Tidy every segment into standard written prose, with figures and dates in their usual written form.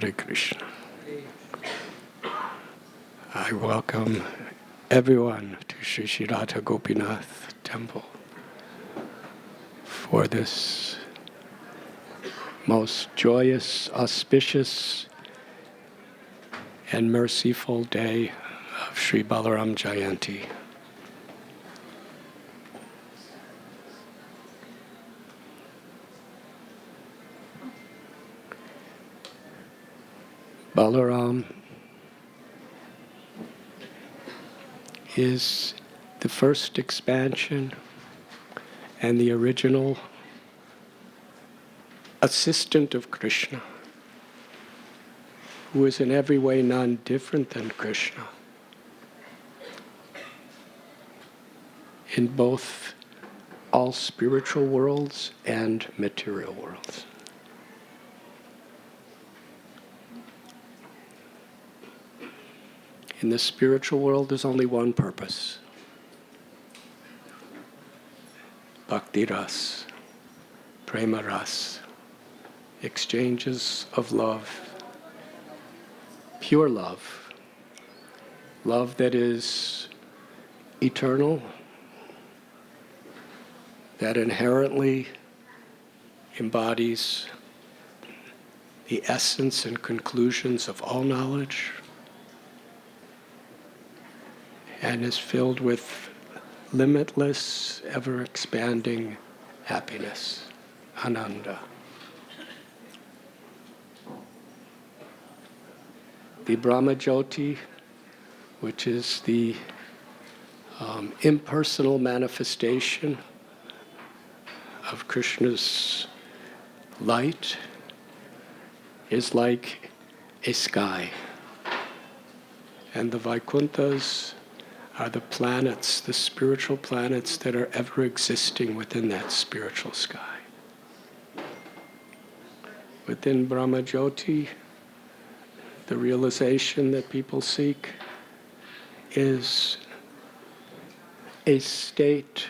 Hare Krishna. I welcome everyone to Sri Sri Radha Gopinath Temple for this most joyous, auspicious, and merciful day of Sri Balaram Jayanti. Balaram is the first expansion and the original assistant of Krishna, who is in every way none different than Krishna in both all spiritual worlds and material worlds. In the spiritual world, there's only one purpose: bhakti ras, prema ras, exchanges of love, pure love, love that is eternal, that inherently embodies the essence and conclusions of all knowledge, and is filled with limitless, ever-expanding happiness, ananda. The Brahma Jyoti, which is the impersonal manifestation of Krishna's light, is like a sky. And the Vaikunthas are the planets, the spiritual planets that are ever existing within that spiritual sky. Within Brahma Jyoti, the realization that people seek is a state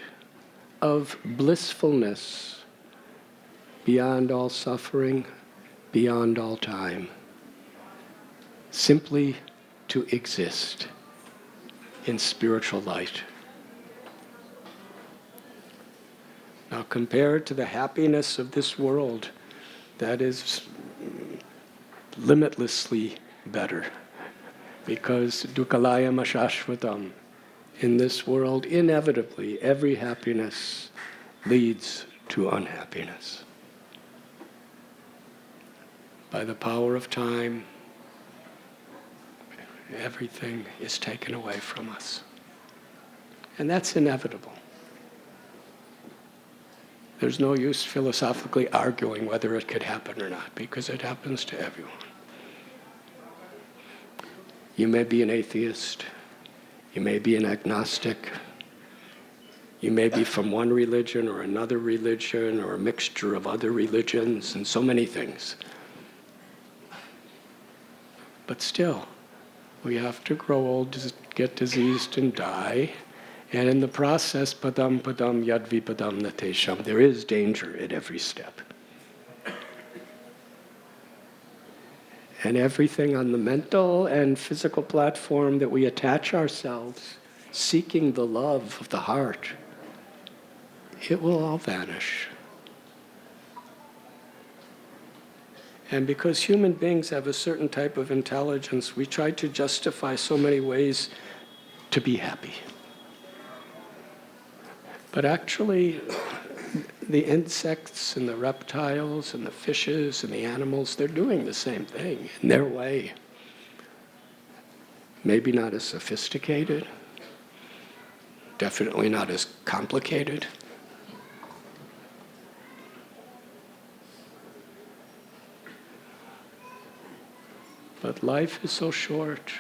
of blissfulness beyond all suffering, beyond all time, simply to exist in spiritual light. Now, compared to the happiness of this world, that is limitlessly better, because dukkhalayam ashashvatam. In this world, inevitably, every happiness leads to unhappiness. By the power of time, everything is taken away from us. And that's inevitable. There's no use philosophically arguing whether it could happen or not, because it happens to everyone. You may be an atheist, you may be an agnostic, you may be from one religion or another religion or a mixture of other religions and so many things. But still, we have to grow old, get diseased, and die. And in the process, padam padam yadvi padam natesham, there is danger at every step. And everything on the mental and physical platform that we attach ourselves, seeking the love of the heart, it will all vanish. And because human beings have a certain type of intelligence, we try to justify so many ways to be happy. But actually, the insects and the reptiles and the fishes and the animals, they're doing the same thing in their way. Maybe not as sophisticated, definitely not as complicated. But life is so short.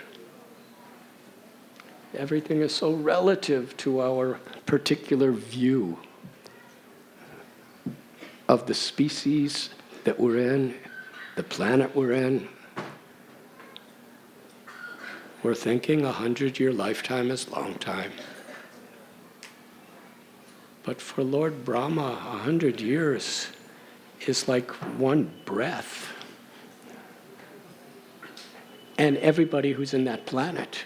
Everything is so relative to our particular view of the species that we're in, the planet we're in. We're thinking 100-year lifetime is long time. But for Lord Brahma, 100 years is like one breath. and everybody who's in that planet.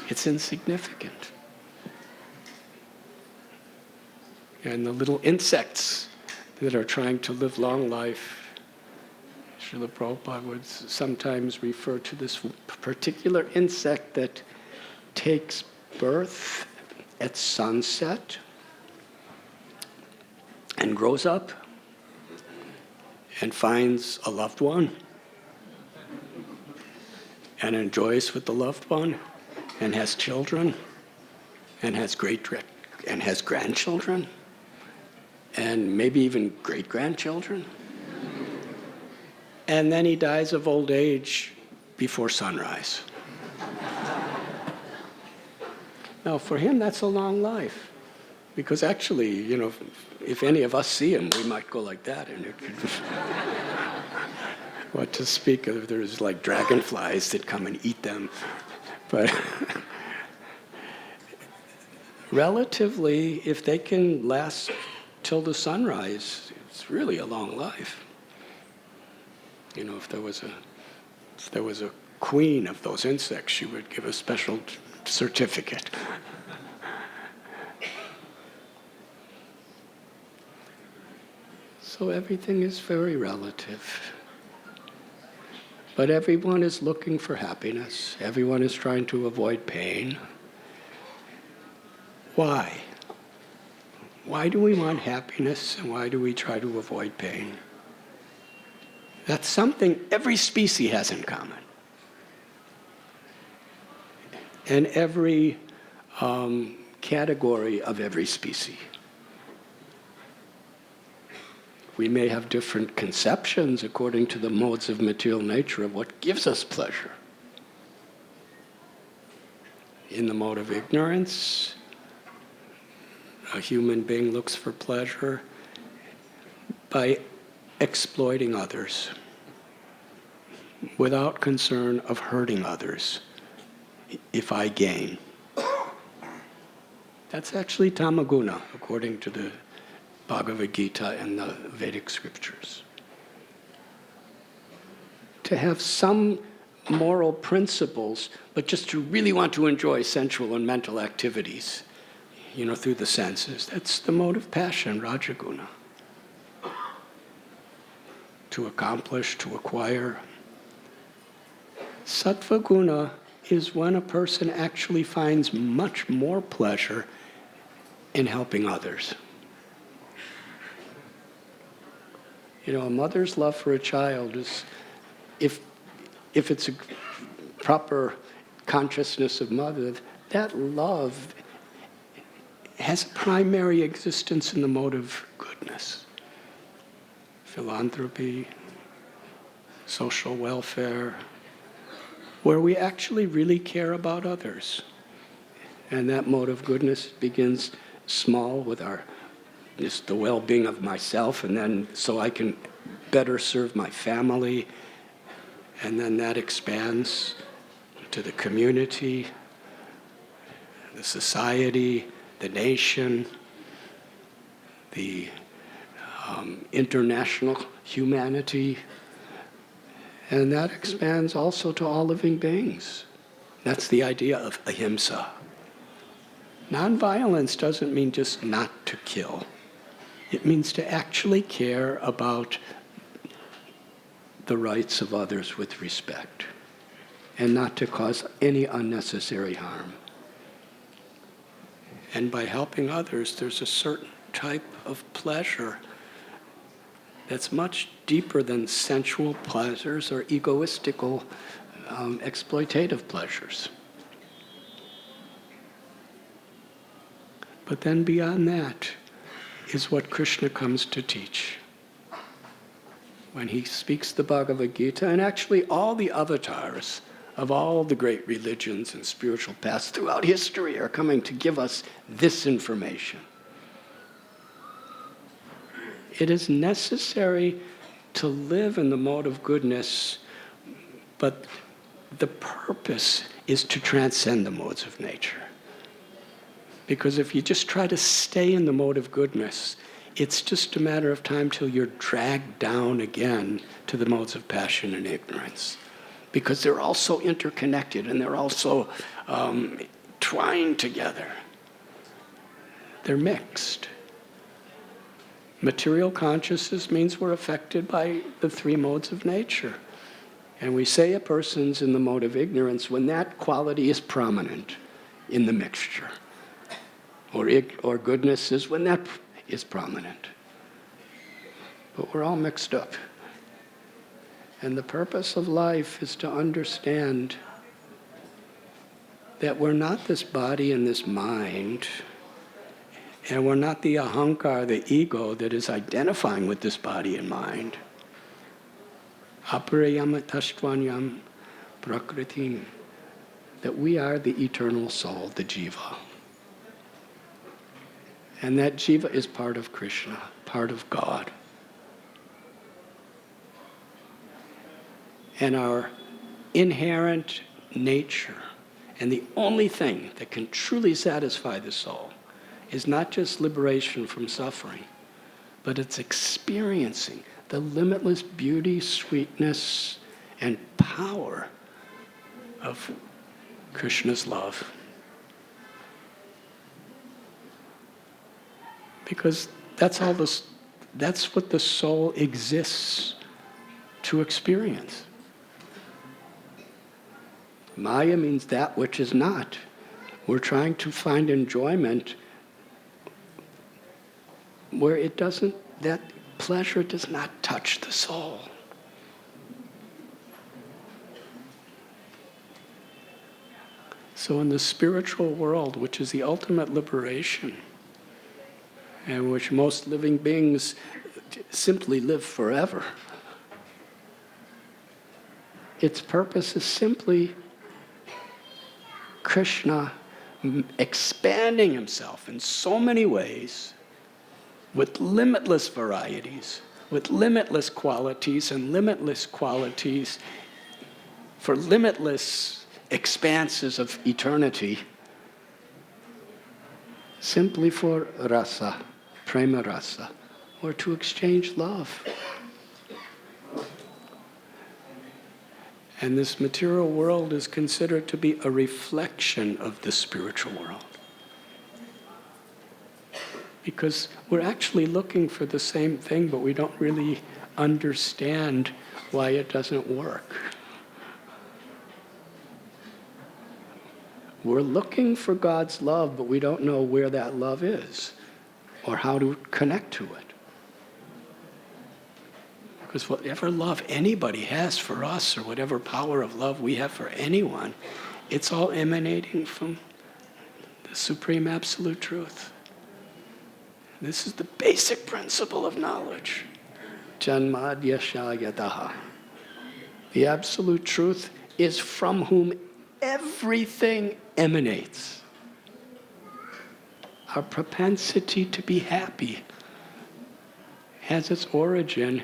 It's insignificant. And the little insects that are trying to live long life, Srila Prabhupada would sometimes refer to this particular insect that takes birth at sunset and grows up and finds a loved one and enjoys with the loved one and has children and has grandchildren and maybe even great-grandchildren. And then he dies of old age before sunrise. Now, for him, that's a long life. Because actually, if any of us see him, we might go like that. And it could what to speak of, there's like dragonflies that come and eat them. But relatively, if they can last till the sunrise, it's really a long life. If there was a queen of those insects, she would give a special certificate. So everything is very relative. But everyone is looking for happiness. Everyone is trying to avoid pain. Why? Why do we want happiness and why do we try to avoid pain? That's something every species has in common. And every category of every species. We may have different conceptions according to the modes of material nature of what gives us pleasure. In the mode of ignorance, a human being looks for pleasure by exploiting others without concern of hurting others if I gain. That's actually tamaguna, according to the Bhagavad Gita and the Vedic scriptures. To have some moral principles, but just to really want to enjoy sensual and mental activities, through the senses, that's the mode of passion, rajaguna. To accomplish, to acquire. Sattva guna is when a person actually finds much more pleasure in helping others. A mother's love for a child is, if it's a proper consciousness of mother, that love has a primary existence in the mode of goodness. Philanthropy, social welfare, where we actually really care about others. And that mode of goodness begins small with just the well-being of myself, and then so I can better serve my family, and then that expands to the community, the society, the nation, the international humanity, and that expands also to all living beings. That's the idea of ahimsa. Nonviolence doesn't mean just not to kill. It means to actually care about the rights of others with respect and not to cause any unnecessary harm. And by helping others, there's a certain type of pleasure that's much deeper than sensual pleasures or egoistical, exploitative pleasures. But then beyond that is what Krishna comes to teach. When he speaks the Bhagavad Gita, and actually all the avatars of all the great religions and spiritual paths throughout history are coming to give us this information. It is necessary to live in the mode of goodness, but the purpose is to transcend the modes of nature. Because if you just try to stay in the mode of goodness, it's just a matter of time till you're dragged down again to the modes of passion and ignorance. because they're all so interconnected and they're all so twined together. They're mixed. Material consciousness means we're affected by the three modes of nature. And we say a person's in the mode of ignorance when that quality is prominent in the mixture. Or goodness is when that is prominent. But we're all mixed up. And the purpose of life is to understand that we're not this body and this mind, and we're not the ahankar, the ego, that is identifying with this body and mind. Aparayam tastvanyam prakritim. That we are the eternal soul, the jiva. And that jiva is part of Krishna, part of God. And our inherent nature, and the only thing that can truly satisfy the soul, is not just liberation from suffering, but it's experiencing the limitless beauty, sweetness, and power of Krishna's love. Because that's what the soul exists to experience. Maya means that which is not. We're trying to find enjoyment where that pleasure does not touch the soul. So in the spiritual world, which is the ultimate liberation, and which most living beings simply live forever, its purpose is simply Krishna expanding himself in so many ways, with limitless varieties, with limitless qualities and limitless qualities for limitless expanses of eternity, simply for rasa, prema rasa, or to exchange love. And this material world is considered to be a reflection of the spiritual world. Because we're actually looking for the same thing, but we don't really understand why it doesn't work. We're looking for God's love, but we don't know where that love is or how to connect to it. Because whatever love anybody has for us, or whatever power of love we have for anyone, it's all emanating from the Supreme Absolute Truth. This is the basic principle of knowledge. Janmadyashayataha. The Absolute Truth is from whom everything emanates. Our propensity to be happy has its origin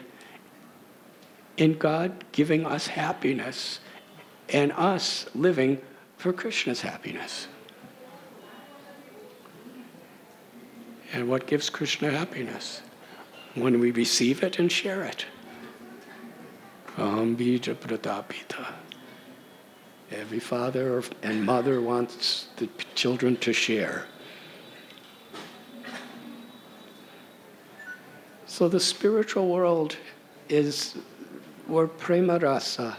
in God giving us happiness and us living for Krishna's happiness. And what gives Krishna happiness? When we receive it and share it. Bija pratapita. Every father and mother wants the children to share. So the spiritual world is where prema rasa,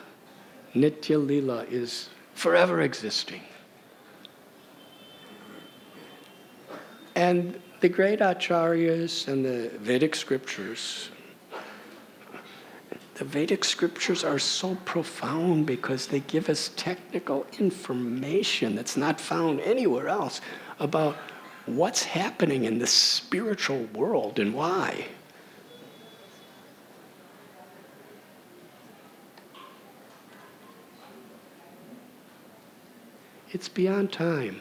nitya lila, is forever existing. And the great acharyas and the Vedic scriptures are so profound because they give us technical information that's not found anywhere else about what's happening in the spiritual world and why. It's beyond time.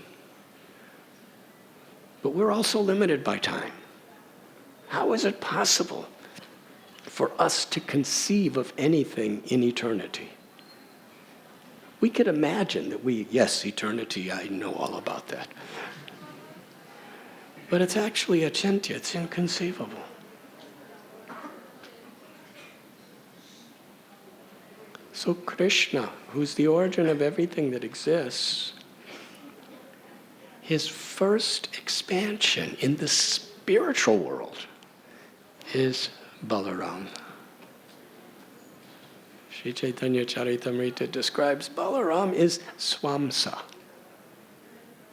But we're also limited by time. How is it possible for us to conceive of anything in eternity? We could imagine that yes, eternity, I know all about that. But it's actually achintya, it's inconceivable. So Krishna, who's the origin of everything that exists, his first expansion in the spiritual world is Balaram. Sri Chaitanya Charitamrita describes Balaram as Swamsa.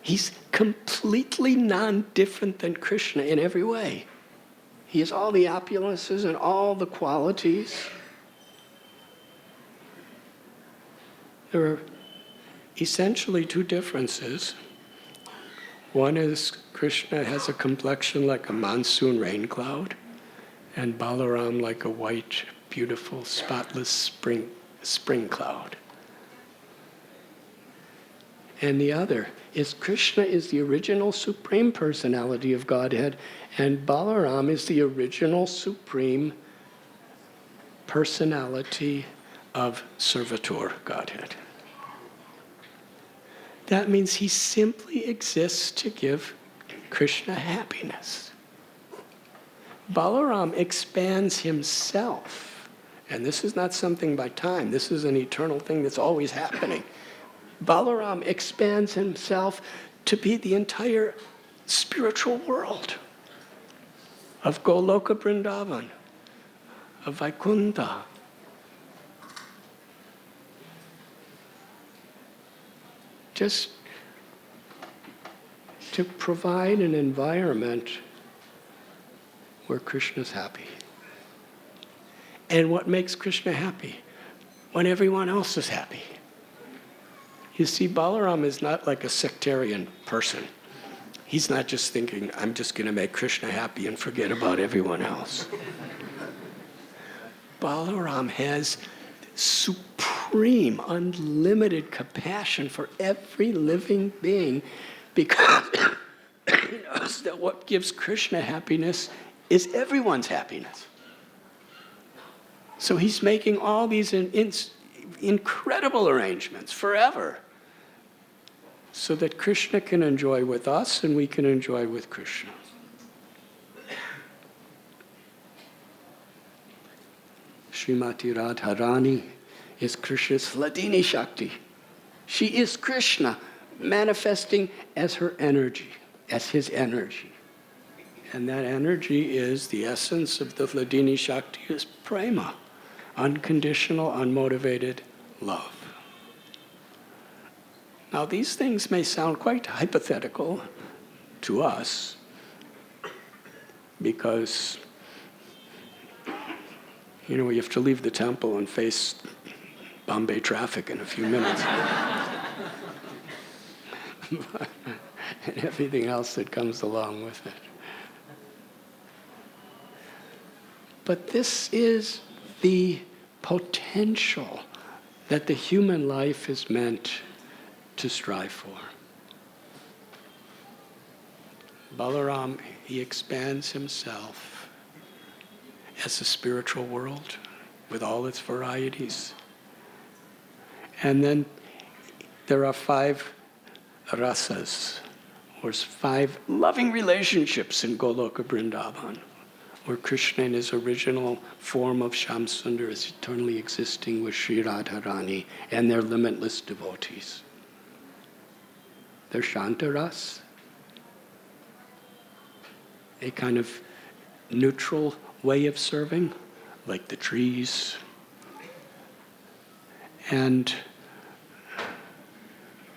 He's completely non-different than Krishna in every way. He has all the opulences and all the qualities. There are essentially two differences. One is Krishna has a complexion like a monsoon rain cloud, and Balaram like a white, beautiful, spotless spring cloud. And the other is Krishna is the original Supreme Personality of Godhead, and Balaram is the original Supreme Personality of Servitor Godhead. That means he simply exists to give Krishna happiness. Balaram expands himself, and this is not something by time, this is an eternal thing that's always happening. Balaram expands himself to be the entire spiritual world of Goloka Vrindavan, of Vaikuntha. Just to provide an environment where Krishna's happy. And what makes Krishna happy? When everyone else is happy. You see, Balaram is not like a sectarian person. He's not just thinking, I'm just going to make Krishna happy and forget about everyone else. Balaram has supreme, unlimited compassion for every living being because he knows that what gives Krishna happiness is everyone's happiness. So he's making all these incredible arrangements forever so that Krishna can enjoy with us and we can enjoy with Krishna. Srimati Radharani is Krishna's Hladini Shakti. She is Krishna manifesting as her energy, as his energy. And that energy is the essence of the Hladini Shakti is prema, unconditional, unmotivated love. Now these things may sound quite hypothetical to us because we have to leave the temple and face Bombay traffic in a few minutes. And everything else that comes along with it. But this is the potential that the human life is meant to strive for. Balaram, he expands himself as a spiritual world with all its varieties. And then there are 5 rasas, or 5 loving relationships in Goloka Vrindavan, where Krishna in his original form of Shamsundar is eternally existing with Sri Radharani and their limitless devotees. There's Shantaras, a kind of neutral way of serving, like the trees. And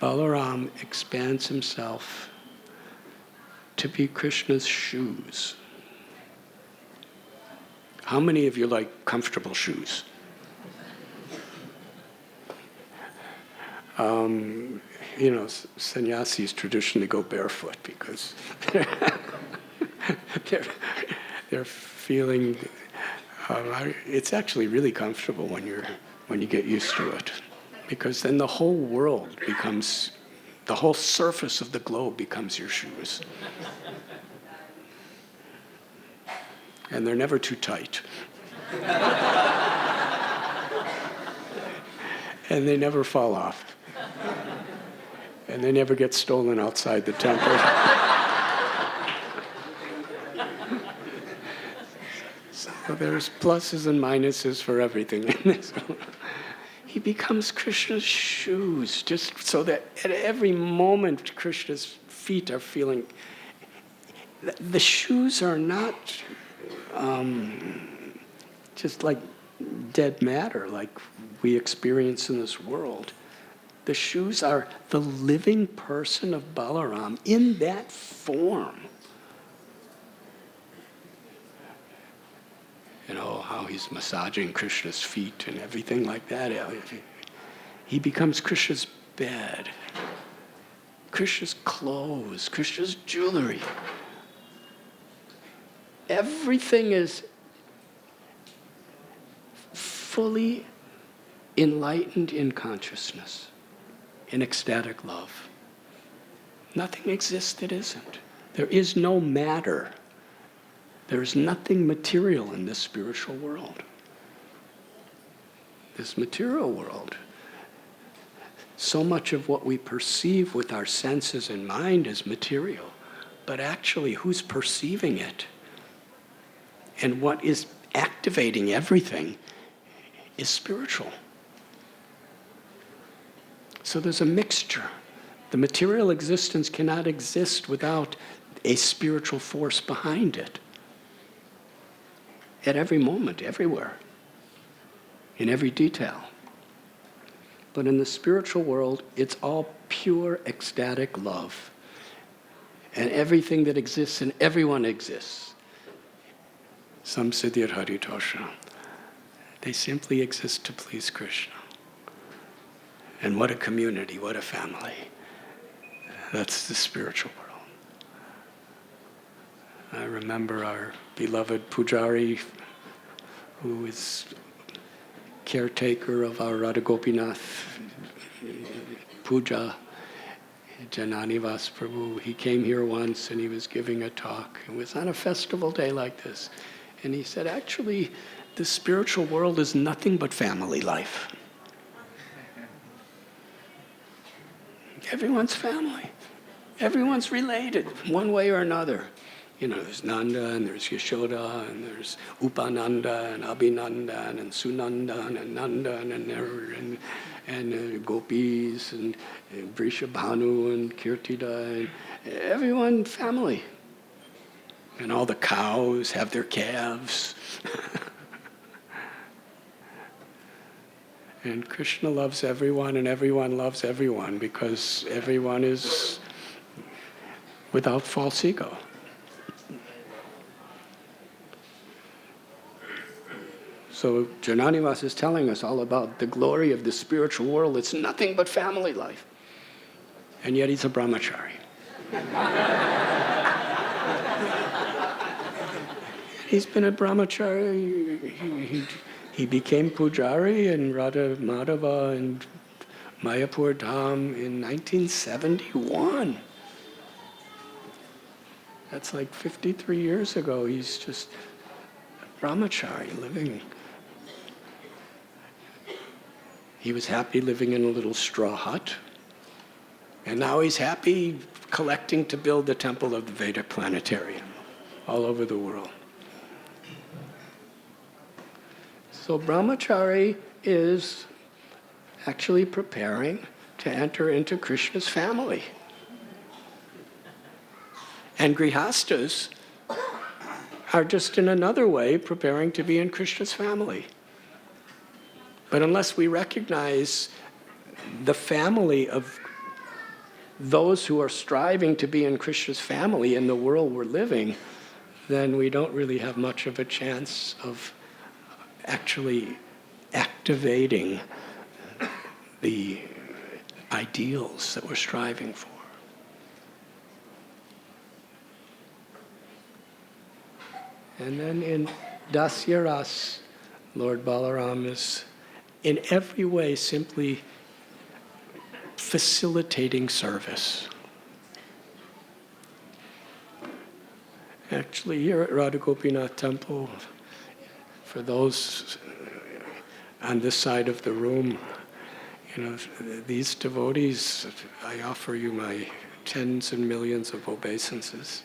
Balaram expands himself to be Krishna's shoes. How many of you like comfortable shoes? Sannyasis traditionally go barefoot because they're feeling. It's actually really comfortable when you get used to it, because then the whole world becomes, the whole surface of the globe becomes your shoes. And they're never too tight. And they never fall off. And they never get stolen outside the temple. So there's pluses and minuses for everything in this. he becomes Krishna's shoes, just so that at every moment Krishna's feet are feeling. The shoes are not just like dead matter like we experience in this world. The shoes are the living person of Balaram in that form. You know, how he's massaging Krishna's feet and everything like that. He becomes Krishna's bed, Krishna's clothes, Krishna's jewelry. Everything is fully enlightened in consciousness, in ecstatic love. Nothing exists that isn't. There is no matter. There is nothing material in this spiritual world. This material world, so much of what we perceive with our senses and mind is material, but actually who's perceiving it and what is activating everything is spiritual. So there's a mixture. The material existence cannot exist without a spiritual force behind it. At every moment, everywhere, in every detail. But in the spiritual world, it's all pure ecstatic love. And everything that exists and everyone exists. Samsiddhir Haritosha. They simply exist to please Krishna. And what a community, what a family. That's the spiritual world. I remember our beloved Pujari, who is caretaker of our Radha Gopinath puja, Jananivas Prabhu. He came here once and he was giving a talk. It was on a festival day like this. And he said, actually, the spiritual world is nothing but family life. Everyone's family. Everyone's related, one way or another. You know, there's Nanda, and there's Yashoda, and there's Upananda, and Abhinandan, and Sunandan, and Nandan, and Gopis, and Vrishabhanu, and Kirtida, and everyone family. And all the cows have their calves. And Krishna loves everyone, and everyone loves everyone, because everyone is without false ego. So Jananivas is telling us all about the glory of the spiritual world. It's nothing but family life. And yet he's a brahmachari. He's been a brahmachari. He became pujari in Radha Madhava and Mayapur Dham in 1971. That's like 53 years ago. He's just a brahmachari living. He was happy living in a little straw hut. And now he's happy collecting to build the temple of the Vedic planetarium all over the world. So brahmachari is actually preparing to enter into Krishna's family. And grihastas are just in another way preparing to be in Krishna's family. But unless we recognize the family of those who are striving to be in Krishna's family in the world we're living, then we don't really have much of a chance of actually activating the ideals that we're striving for. And then in Dasya Ras, Lord Balaram is in every way simply facilitating service. Actually, here at Radha Gopinath Temple, for those on this side of the room, you know, these devotees, I offer you my tens and millions of obeisances.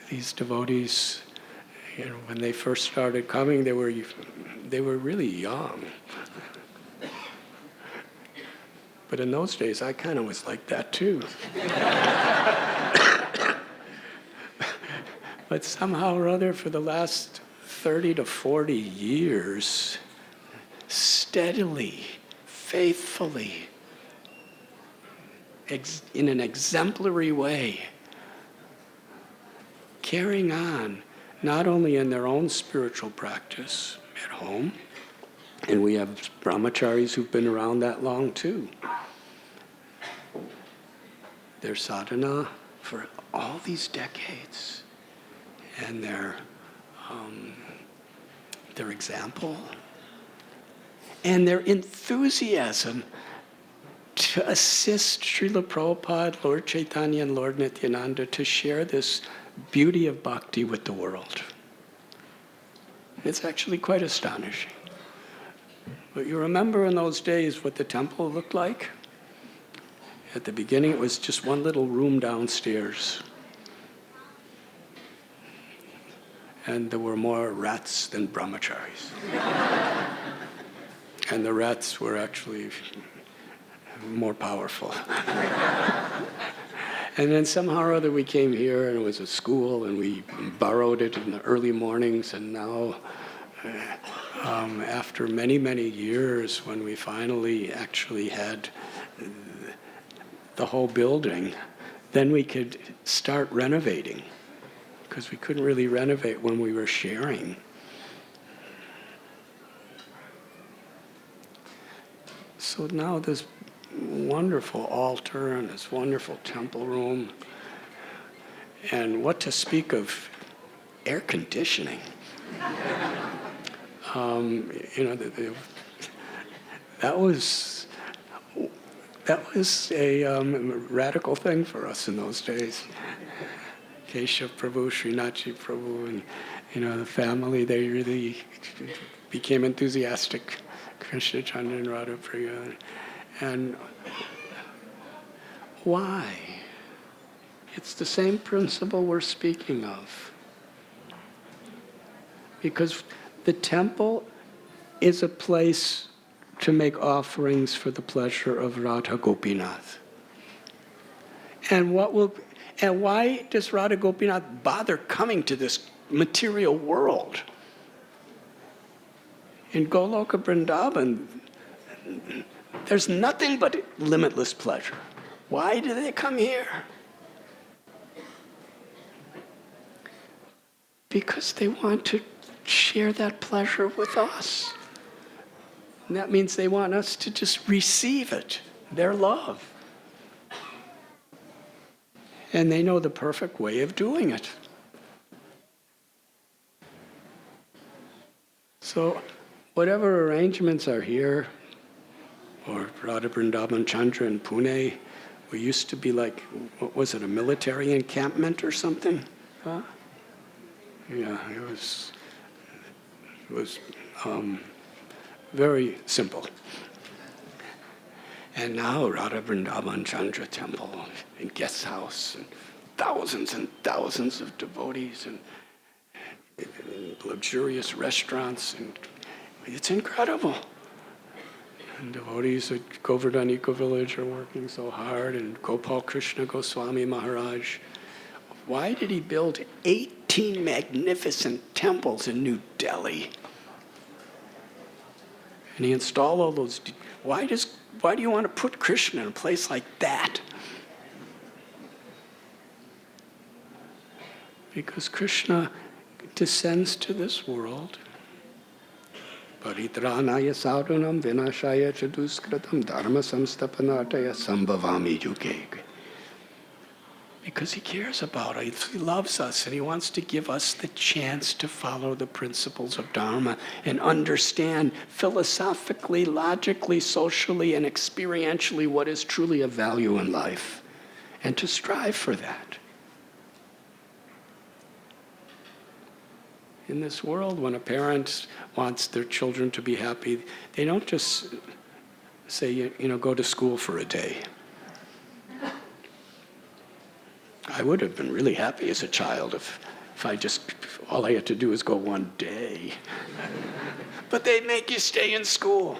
These devotees, you know, when they first started coming, they were they were really young. But in those days, I kind of was like that too. But somehow or other, for the last 30 to 40 years, steadily, faithfully, in an exemplary way, carrying on, not only in their own spiritual practice at home, and we have brahmacharis who've been around that long too. Their sadhana for all these decades, and their example, and their enthusiasm to assist Srila Prabhupada, Lord Chaitanya, and Lord Nityananda to share this beauty of bhakti with the world. It's actually quite astonishing. But you remember in those days what the temple looked like? At the beginning, it was just one little room downstairs. And there were more rats than brahmacharis. And the rats were actually more powerful. And then somehow or other we came here, and it was a school, and we borrowed it in the early mornings, and now, after many, many years, when we finally actually had the whole building, then we could start renovating, because we couldn't really renovate when we were sharing. So now this wonderful altar and this wonderful temple room, and what to speak of air conditioning. That was a radical thing for us in those days. Keshav Prabhu, Srinathji Prabhu, and the family, they really became enthusiastic. Krishna Chandra and Radha Priya. And why? It's the same principle we're speaking of. Because the temple is a place to make offerings for the pleasure of Radha Gopinath. And why does Radha Gopinath bother coming to this material world? In Goloka Vrindavan, there's nothing but limitless pleasure. Why do they come here? Because they want to share that pleasure with us. And that means they want us to just receive it, their love. And they know the perfect way of doing it. So, whatever arrangements are here, or Radha Vrindavan Chandra in Pune, we used to be like, what was it, a military encampment or something? Huh? Yeah, it was very simple. And now Radha Vrindavan Chandra Temple and guest house and thousands of devotees and luxurious restaurants, and it's incredible. And devotees at Govardhan Eco Village are working so hard, and Gopal Krishna Goswami Maharaj. Why did he build 18 magnificent temples in New Delhi? And he installed all those. Why do you want to put Krishna in a place like that? Because Krishna descends to this world. Paritranaya sadhunam vinashaya chaduskritam dharma samstapanataya sambhavami yuge. Because he cares about us, he loves us, and he wants to give us the chance to follow the principles of Dharma and understand philosophically, logically, socially, and experientially what is truly of value in life, and to strive for that. In this world, when a parent wants their children to be happy, they don't just say, go to school for a day. I would have been really happy as a child if all I had to do was go one day. But they make you stay in school.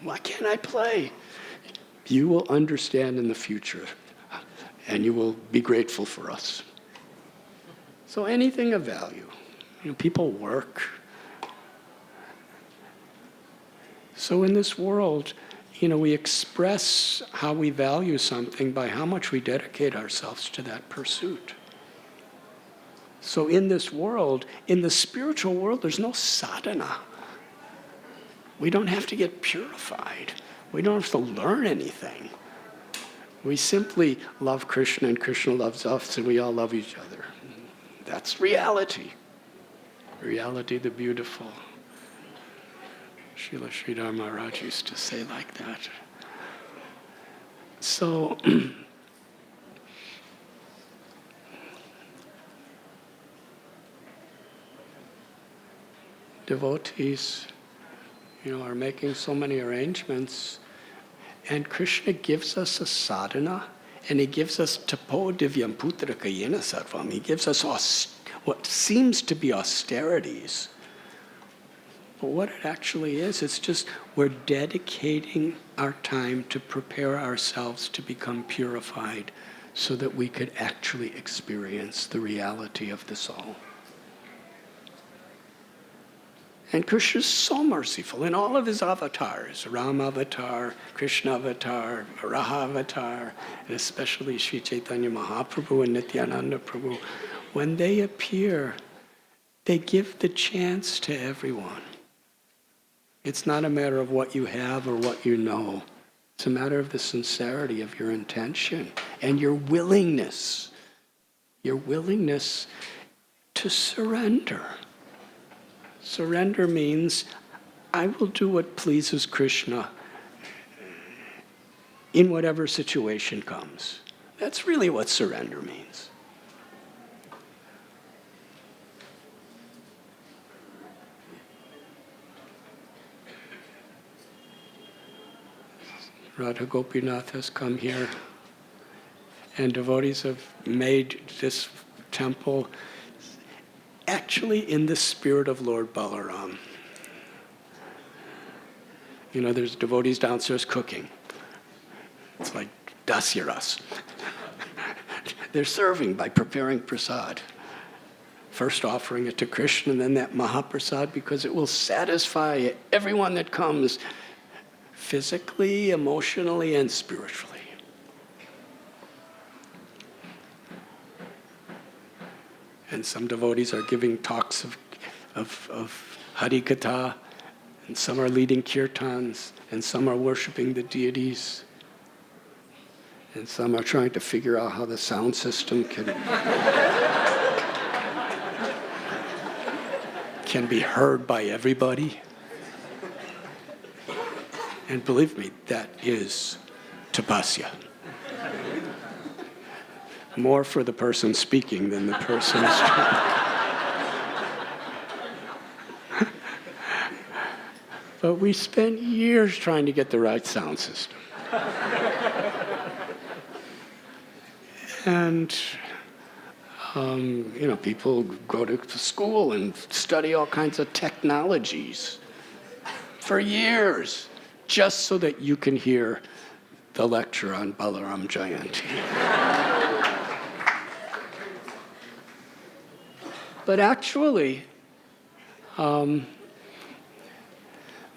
Why can't I play? You will understand in the future, and you will be grateful for us. So anything of value. People work. So in this world, we express how we value something by how much we dedicate ourselves to that pursuit. So in this world, in the spiritual world, there's no sadhana. We don't have to get purified. We don't have to learn anything. We simply love Krishna and Krishna loves us and we all love each other. That's reality. Reality the beautiful. Srila Sridhar Maharaj used to say like that. So, devotees, are making so many arrangements, and Krishna gives us a sadhana, and he gives us tapo divyam putra kayena sarvam. He gives us what seems to be austerities. But what it actually is, it's just we're dedicating our time to prepare ourselves to become purified so that we could actually experience the reality of the soul. And Krishna is so merciful in all of his avatars, Ram avatar, Krishna avatar, Varaha avatar, and especially Sri Chaitanya Mahaprabhu and Nityananda Prabhu. When they appear, they give the chance to everyone. It's not a matter of what you have or what you know. It's a matter of the sincerity of your intention and your willingness to surrender. Surrender means I will do what pleases Krishna in whatever situation comes. That's really what surrender means. Radha Gopinath has come here, and devotees have made this temple actually in the spirit of Lord Balaram. There's devotees downstairs cooking. It's like dasyaras. They're serving by preparing prasad. First offering it to Krishna, and then that Mahaprasad, because it will satisfy everyone that comes physically, emotionally, and spiritually. And some devotees are giving talks of Harikatha, and some are leading kirtans, and some are worshiping the deities, and some are trying to figure out how the sound system can be heard by everybody. And believe me, that is tapasya. More for the person speaking than the person But we spent years trying to get the right sound system. And, people go to school and study all kinds of technologies for years, just so that you can hear the lecture on Balaram Jayanti. But actually,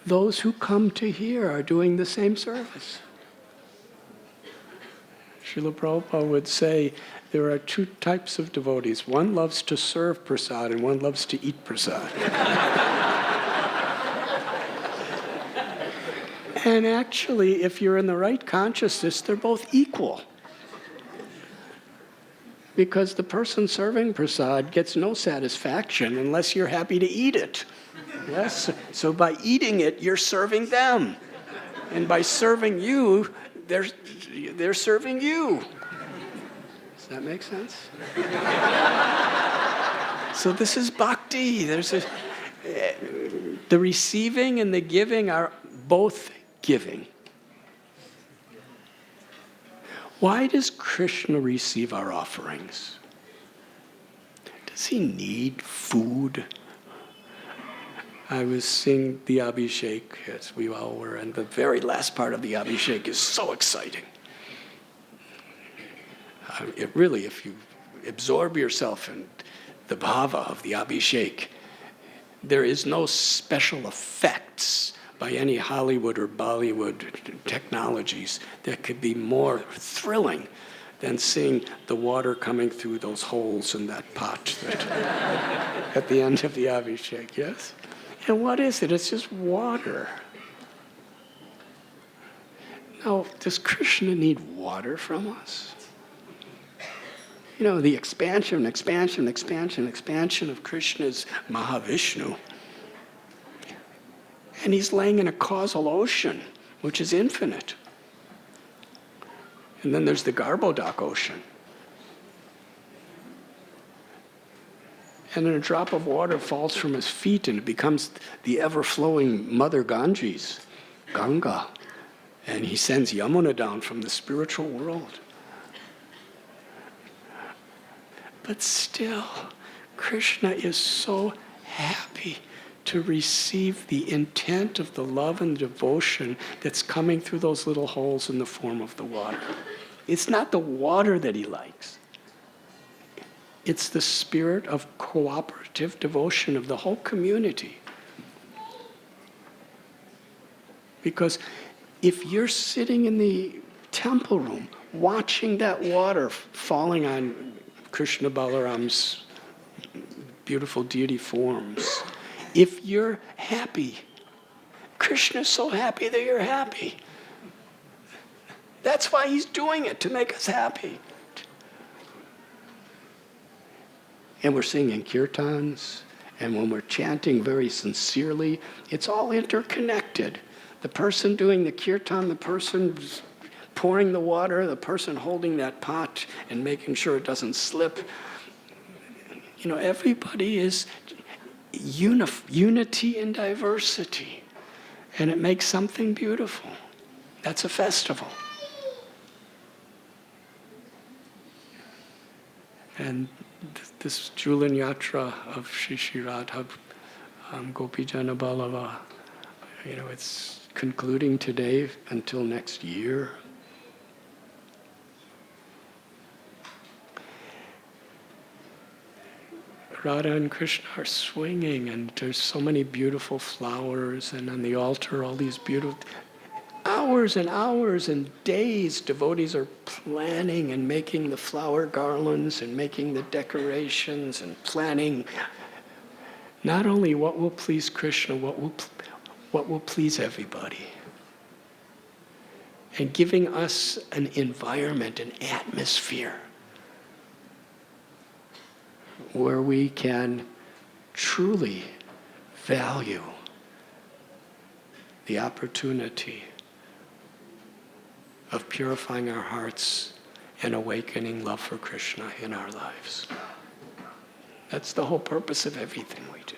those who come to hear are doing the same service. Srila Prabhupada would say there are two types of devotees. One loves to serve prasad and one loves to eat prasad. And actually, if you're in the right consciousness, they're both equal. Because the person serving prasad gets no satisfaction unless you're happy to eat it. Yes? So by eating it, you're serving them. And by serving you, they're serving you. Does that make sense? So this is bhakti. The receiving and the giving are both giving. Why does Krishna receive our offerings? Does he need food? I was seeing the Abhishek, as we all were, and the very last part of the Abhishek is so exciting. It really, if you absorb yourself in the bhava of the Abhishek, there is no special effects by any Hollywood or Bollywood technologies that could be more thrilling than seeing the water coming through those holes in that pot at the end of the Abhishek, yes? And what is it? It's just water. Now, does Krishna need water from us? You know, the expansion of Krishna's Mahavishnu. And he's laying in a causal ocean, which is infinite. And then there's the Garbhodak ocean. And then a drop of water falls from his feet and it becomes the ever-flowing Mother Ganges, Ganga. And he sends Yamuna down from the spiritual world. But still, Krishna is so happy to receive the intent of the love and devotion that's coming through those little holes in the form of the water. It's not the water that he likes. It's the spirit of cooperative devotion of the whole community. Because if you're sitting in the temple room watching that water falling on Krishna Balaram's beautiful deity forms, if you're happy, Krishna's so happy that you're happy. That's why he's doing it, to make us happy. And we're singing kirtans, and when we're chanting very sincerely, it's all interconnected. The person doing the kirtan, the person pouring the water, the person holding that pot and making sure it doesn't slip. You know, everybody is unity in diversity, and it makes something beautiful. That's a festival. And this Julan Yatra of Shri Radha Gopijana Ballava, you know, it's concluding today until next year. Radha and Krishna are swinging, and there's so many beautiful flowers, and on the altar all these beautiful... Hours and hours and days, devotees are planning and making the flower garlands and making the decorations and planning not only what will please Krishna, what will please everybody. And giving us an environment, an atmosphere where we can truly value the opportunity of purifying our hearts and awakening love for Krishna in our lives. That's the whole purpose of everything we do.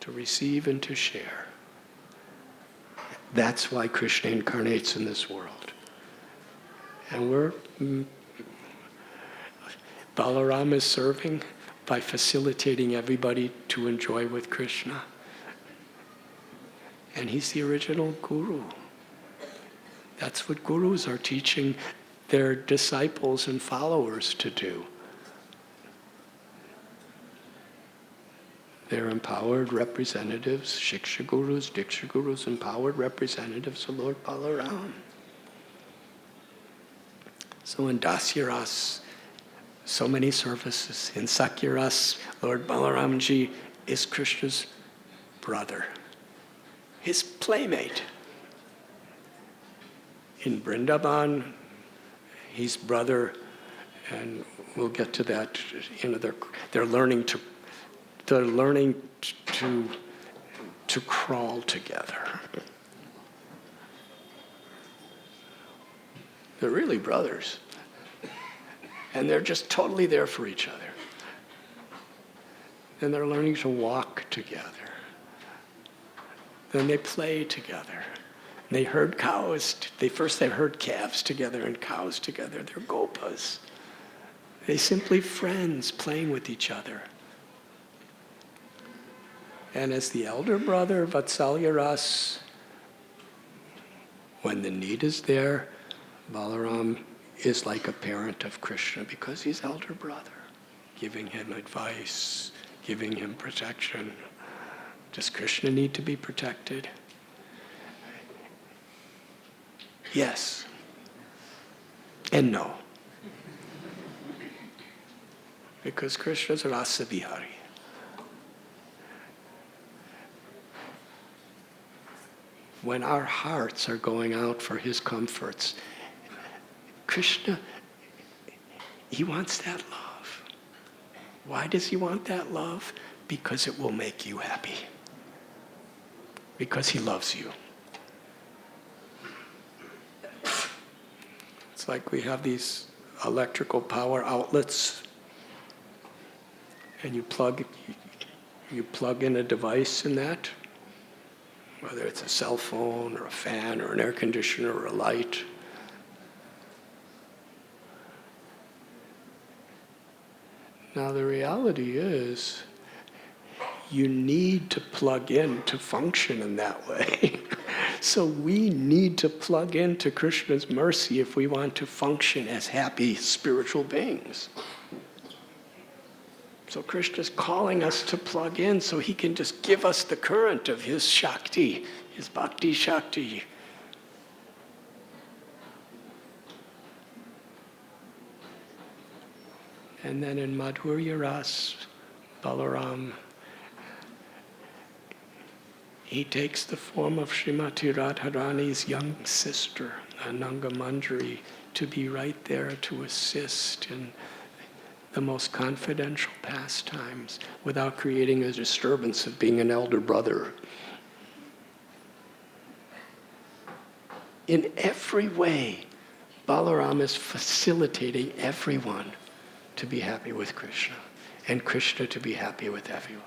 To receive and to share. That's why Krishna incarnates in this world. And Balaram is serving by facilitating everybody to enjoy with Krishna. And he's the original guru. That's what gurus are teaching their disciples and followers to do. They're empowered representatives, Shiksha Gurus, Diksha Gurus, empowered representatives of Lord Balaram. So in Dasyaras, so many services. In Sakyaras, Lord Balaramji is Krishna's brother, his playmate. In Vrindavan, he's brother, and we'll get to that. You know, they're learning to crawl together. They're really brothers, and they're just totally there for each other. Then they're learning to walk together. Then they play together. They herd cows. They herd calves together and cows together. They're gopas. They're simply friends playing with each other. And as the elder brother, Vatsalya Ras, when the need is there, Balaram is like a parent of Krishna because he's elder brother, giving him advice, giving him protection. Does Krishna need to be protected? Yes. And no. Because Krishna's Rasa Vihari. When our hearts are going out for his comforts, Krishna, he wants that love. Why does he want that love? Because it will make you happy. Because he loves you. It's like we have these electrical power outlets, and you plug in a device in that, whether it's a cell phone or a fan or an air conditioner or a light. Now the reality is, you need to plug in to function in that way. So we need to plug into Krishna's mercy if we want to function as happy spiritual beings. So Krishna's calling us to plug in so he can just give us the current of his Shakti, his Bhakti Shakti. And then in Madhurya Ras, Balaram, he takes the form of Srimati Radharani's young sister, Ananga Manjari, to be right there to assist in the most confidential pastimes without creating a disturbance of being an elder brother. In every way, Balaram is facilitating everyone to be happy with Krishna, and Krishna to be happy with everyone.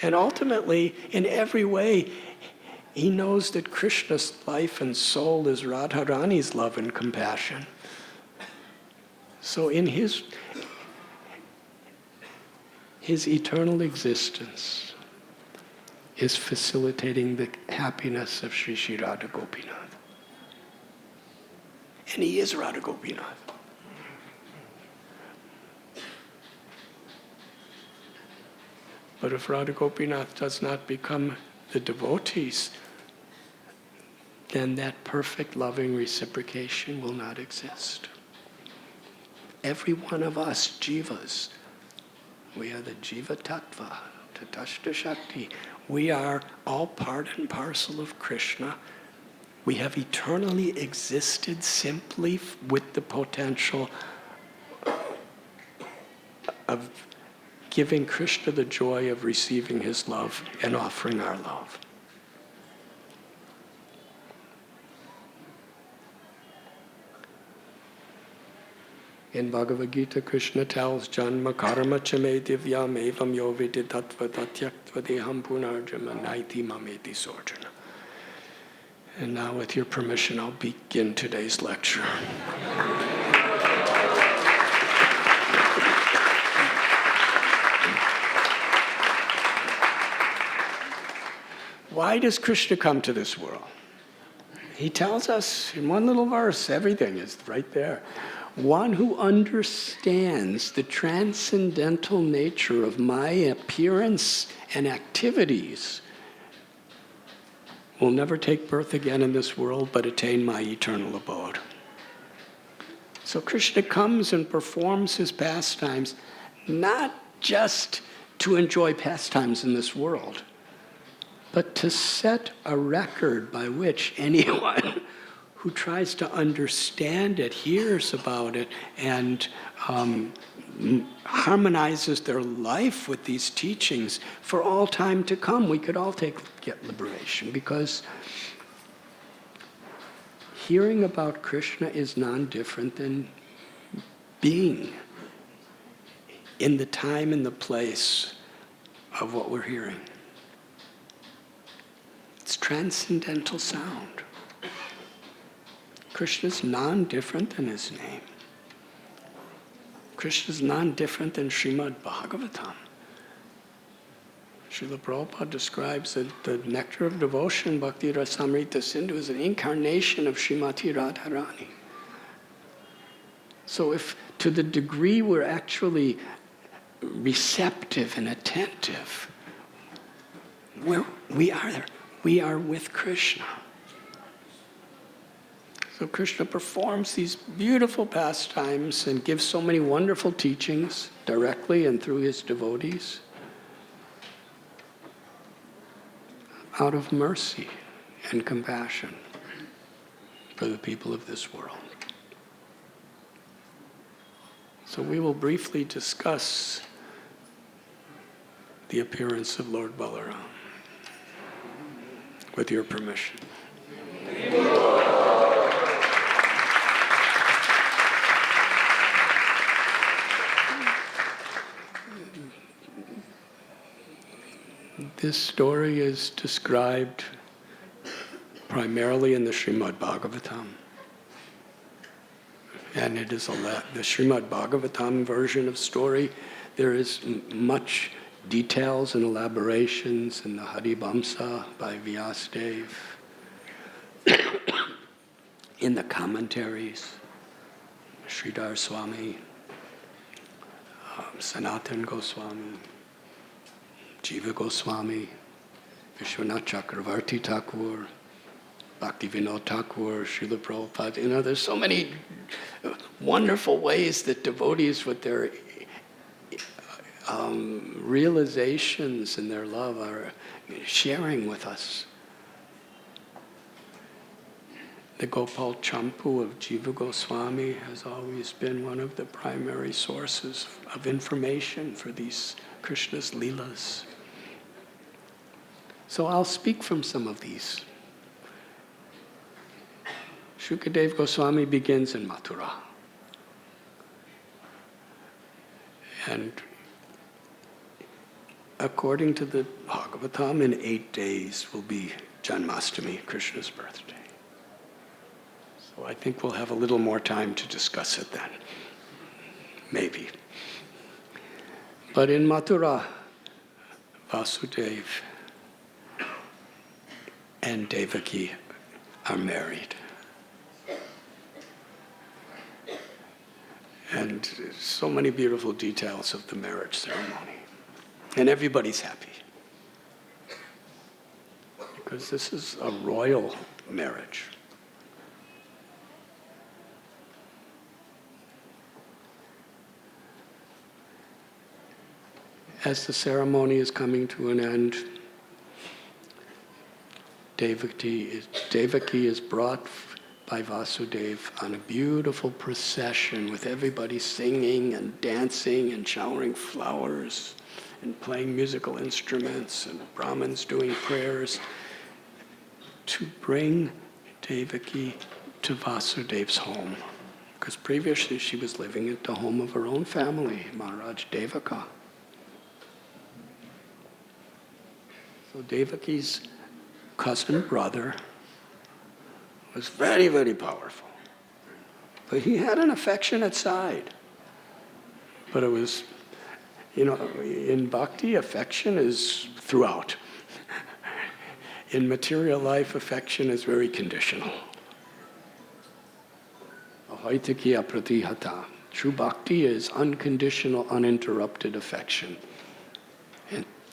And ultimately, in every way, he knows that Krishna's life and soul is Radharani's love and compassion. So in his eternal existence is facilitating the happiness of Sri Sri Radha Gopinath. And he is Radha Gopinath. But if Radha Gopinath does not become the devotees, then that perfect loving reciprocation will not exist. Every one of us, jivas, we are the jiva tattva, tatashta shakti. We are all part and parcel of Krishna. We have eternally existed simply with the potential of giving Krishna the joy of receiving his love and offering our love. In Bhagavad Gita, Krishna tells Janma karma chame divyam evam yo vidi tattva tatyaktva deham punarjama naiti mameti sorjana. And now with your permission, I'll begin today's lecture. Why does Krishna come to this world? He tells us in one little verse, everything is right there. One who understands the transcendental nature of my appearance and activities will never take birth again in this world, but attain my eternal abode. So Krishna comes and performs his pastimes, not just to enjoy pastimes in this world, but to set a record by which anyone who tries to understand it, hears about it, and harmonizes their life with these teachings for all time to come. We could all get liberation, because hearing about Krishna is non-different than being in the time and the place of what we're hearing. It's transcendental sound. Krishna's non-different than his name. Krishna's non-different than Srimad Bhagavatam. Srila Prabhupada describes that the nectar of devotion, Bhakti Rasamrita Sindhu, is an incarnation of Srimati Radharani. So if to the degree we're actually receptive and attentive, we are with Krishna. So Krishna performs these beautiful pastimes and gives so many wonderful teachings directly and through his devotees out of mercy and compassion for the people of this world. So we will briefly discuss the appearance of Lord Balaram, with your permission. This story is described primarily in the Srimad Bhagavatam. And it is the Srimad Bhagavatam version of story. There is much details and elaborations in the Haribamsa by Vyasadeva, in the commentaries, Sridhar Swami, Sanatan Goswami, Jiva Goswami, Vishwanath Chakravarti Thakur, Bhaktivinoda Thakur, Srila Prabhupada. There's so many wonderful ways that devotees with their realizations and their love are sharing with us. The Gopal Champu of Jiva Goswami has always been one of the primary sources of information for these Krishna's Leelas. So I'll speak from some of these. Shukadeva Goswami begins in Mathura. And according to the Bhagavatam, in 8 days will be Janmashtami, Krishna's birthday. So I think we'll have a little more time to discuss it then. Maybe. But in Mathura, Vasudeva and Devaki are married. And so many beautiful details of the marriage ceremony. And everybody's happy. Because this is a royal marriage. As the ceremony is coming to an end, Devaki is brought by Vasudeva on a beautiful procession with everybody singing and dancing and showering flowers and playing musical instruments and Brahmins doing prayers to bring Devaki to Vasudeva's home. Because previously she was living at the home of her own family, Maharaj Devaka. So Devaki's cousin brother was very, very powerful. But he had an affectionate side. But it was, in bhakti, affection is throughout. In material life, affection is very conditional. Ahaitakiya pratihata. True bhakti is unconditional, uninterrupted affection.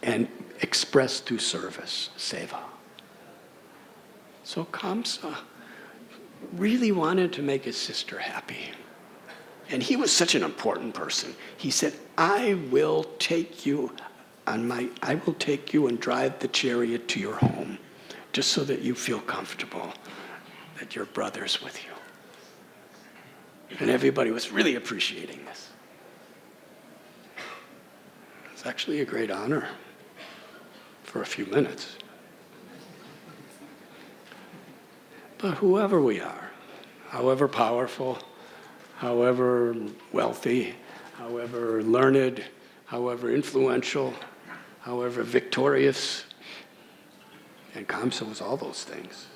And expressed through service, seva. So Kamsa really wanted to make his sister happy. And he was such an important person. He said, I will take you and drive the chariot to your home, just so that you feel comfortable that your brother's with you. And everybody was really appreciating this. It's actually a great honor for a few minutes. But whoever we are, however powerful, however wealthy, however learned, however influential, however victorious, and Kamsa was all those things.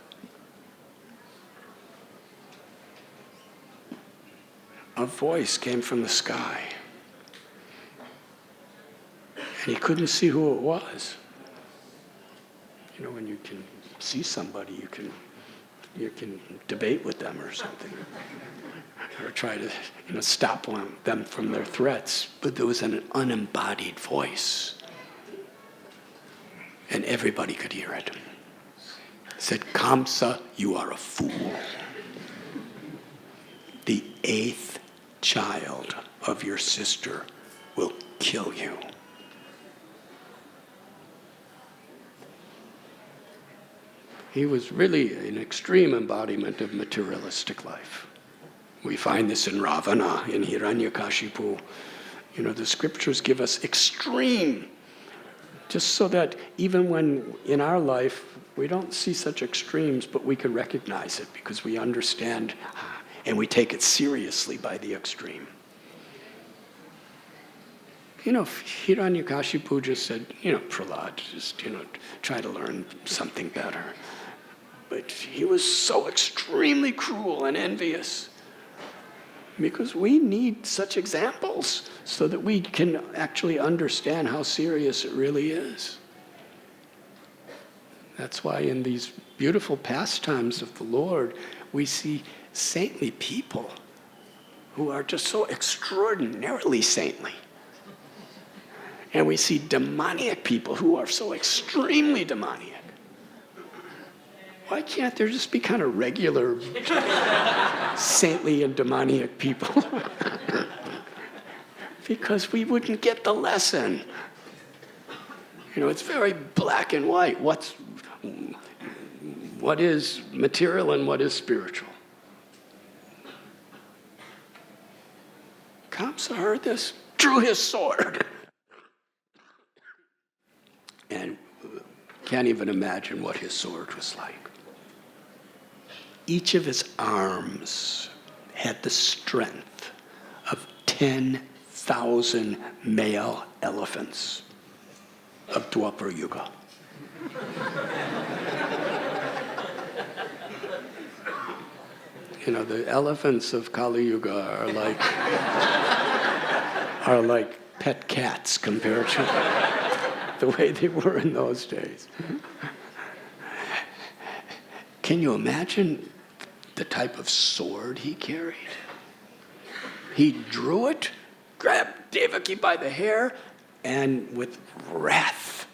A voice came from the sky. And he couldn't see who it was. When you can see somebody, you can debate with them or something, or try to stop them from their threats. But there was an unembodied voice, and everybody could hear it. It said, "Kamsa, you are a fool. The 8th child of your sister will kill you." He was really an extreme embodiment of materialistic life. We find this in Ravana, in Hiranyakashipu. The scriptures give us extreme, just so that even when in our life we don't see such extremes, but we can recognize it because we understand and we take it seriously by the extreme. Hiranyakashipu just said, Prahlad, just, try to learn something better. But he was so extremely cruel and envious, because we need such examples so that we can actually understand how serious it really is. That's why in these beautiful pastimes of the Lord, we see saintly people who are just so extraordinarily saintly. And we see demoniac people who are so extremely demoniac. Why can't there just be kind of regular saintly and demoniac people? Because we wouldn't get the lesson. It's very black and white. What is material and what is spiritual? Kamsa heard this, drew his sword, and can't even imagine what his sword was like. Each of his arms had the strength of 10,000 male elephants of Dwapara Yuga. The elephants of Kali Yuga are like pet cats compared to the way they were in those days. Can you imagine the type of sword he carried? He drew it, grabbed Devaki by the hair, and with wrath,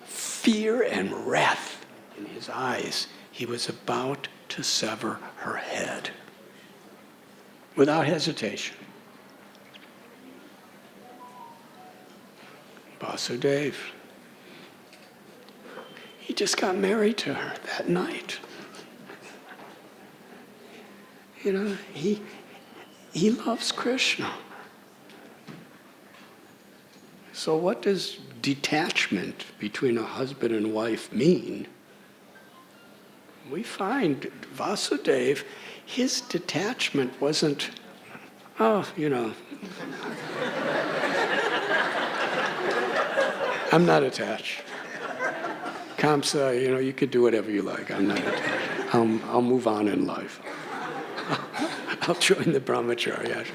fear and wrath in his eyes, he was about to sever her head without hesitation. Vasudeva, he just got married to her that night. He loves Krishna. So what does detachment between a husband and wife mean? We find Vasudeva, his detachment wasn't, I'm not attached. Kamsa, you could do whatever you like. I'm not attached. I'll move on in life. I'll join the brahmacharya.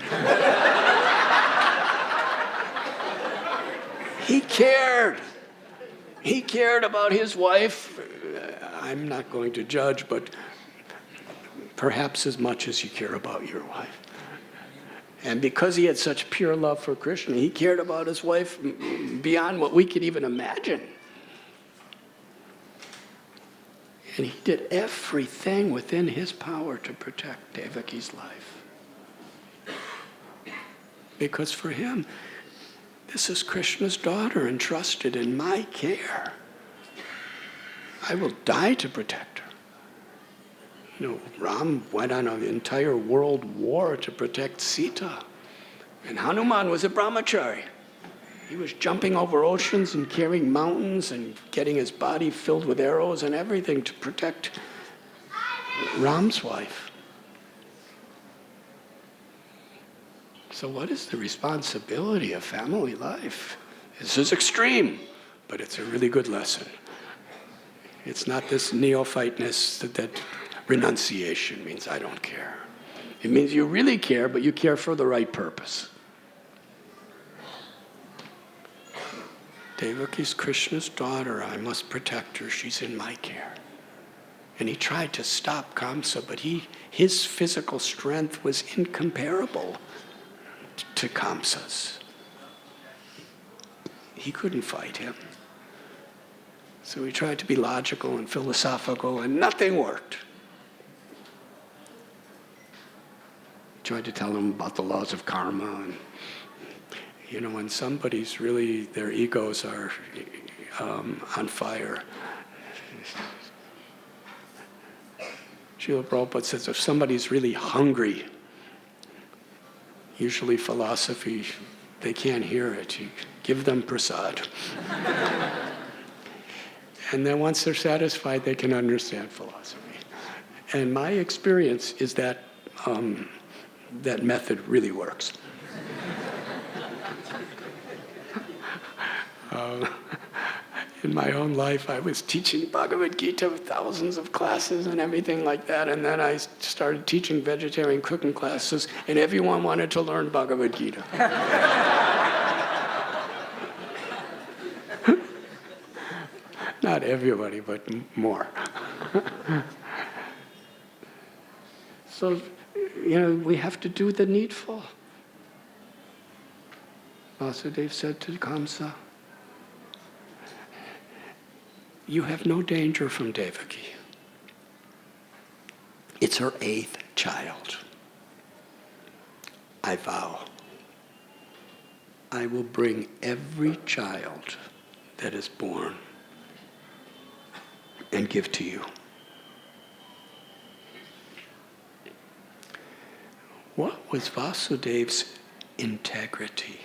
He cared. He cared about his wife. I'm not going to judge, but perhaps as much as you care about your wife. And because he had such pure love for Krishna, he cared about his wife beyond what we could even imagine. And he did everything within his power to protect Devaki's life. Because for him, this is Krishna's daughter entrusted in my care. I will die to protect her. Ram went on an entire world war to protect Sita. And Hanuman was a brahmachari. He was jumping over oceans and carrying mountains and getting his body filled with arrows and everything to protect Ram's wife. So what is the responsibility of family life? This is extreme, but it's a really good lesson. It's not this neophyteness that renunciation means I don't care. It means you really care, but you care for the right purpose. Devaki's Krishna's daughter. I must protect her. She's in my care. And he tried to stop Kamsa, but his physical strength was incomparable to Kamsa's. He couldn't fight him. So he tried to be logical and philosophical, and nothing worked. He tried to tell him about the laws of karma, and when somebody's really, their egos are on fire. Srila Prabhupada says if somebody's really hungry, usually philosophy, they can't hear it. You give them prasad. And then once they're satisfied, they can understand philosophy. And my experience is that that method really works. In my own life, I was teaching Bhagavad Gita with thousands of classes and everything like that, and then I started teaching vegetarian cooking classes, and everyone wanted to learn Bhagavad Gita. Not everybody, but more. So, we have to do the needful. Vasudeva said to Kamsa, you have no danger from Devaki. It's her 8th child. I vow, I will bring every child that is born and give to you. What was Vasudeva's integrity?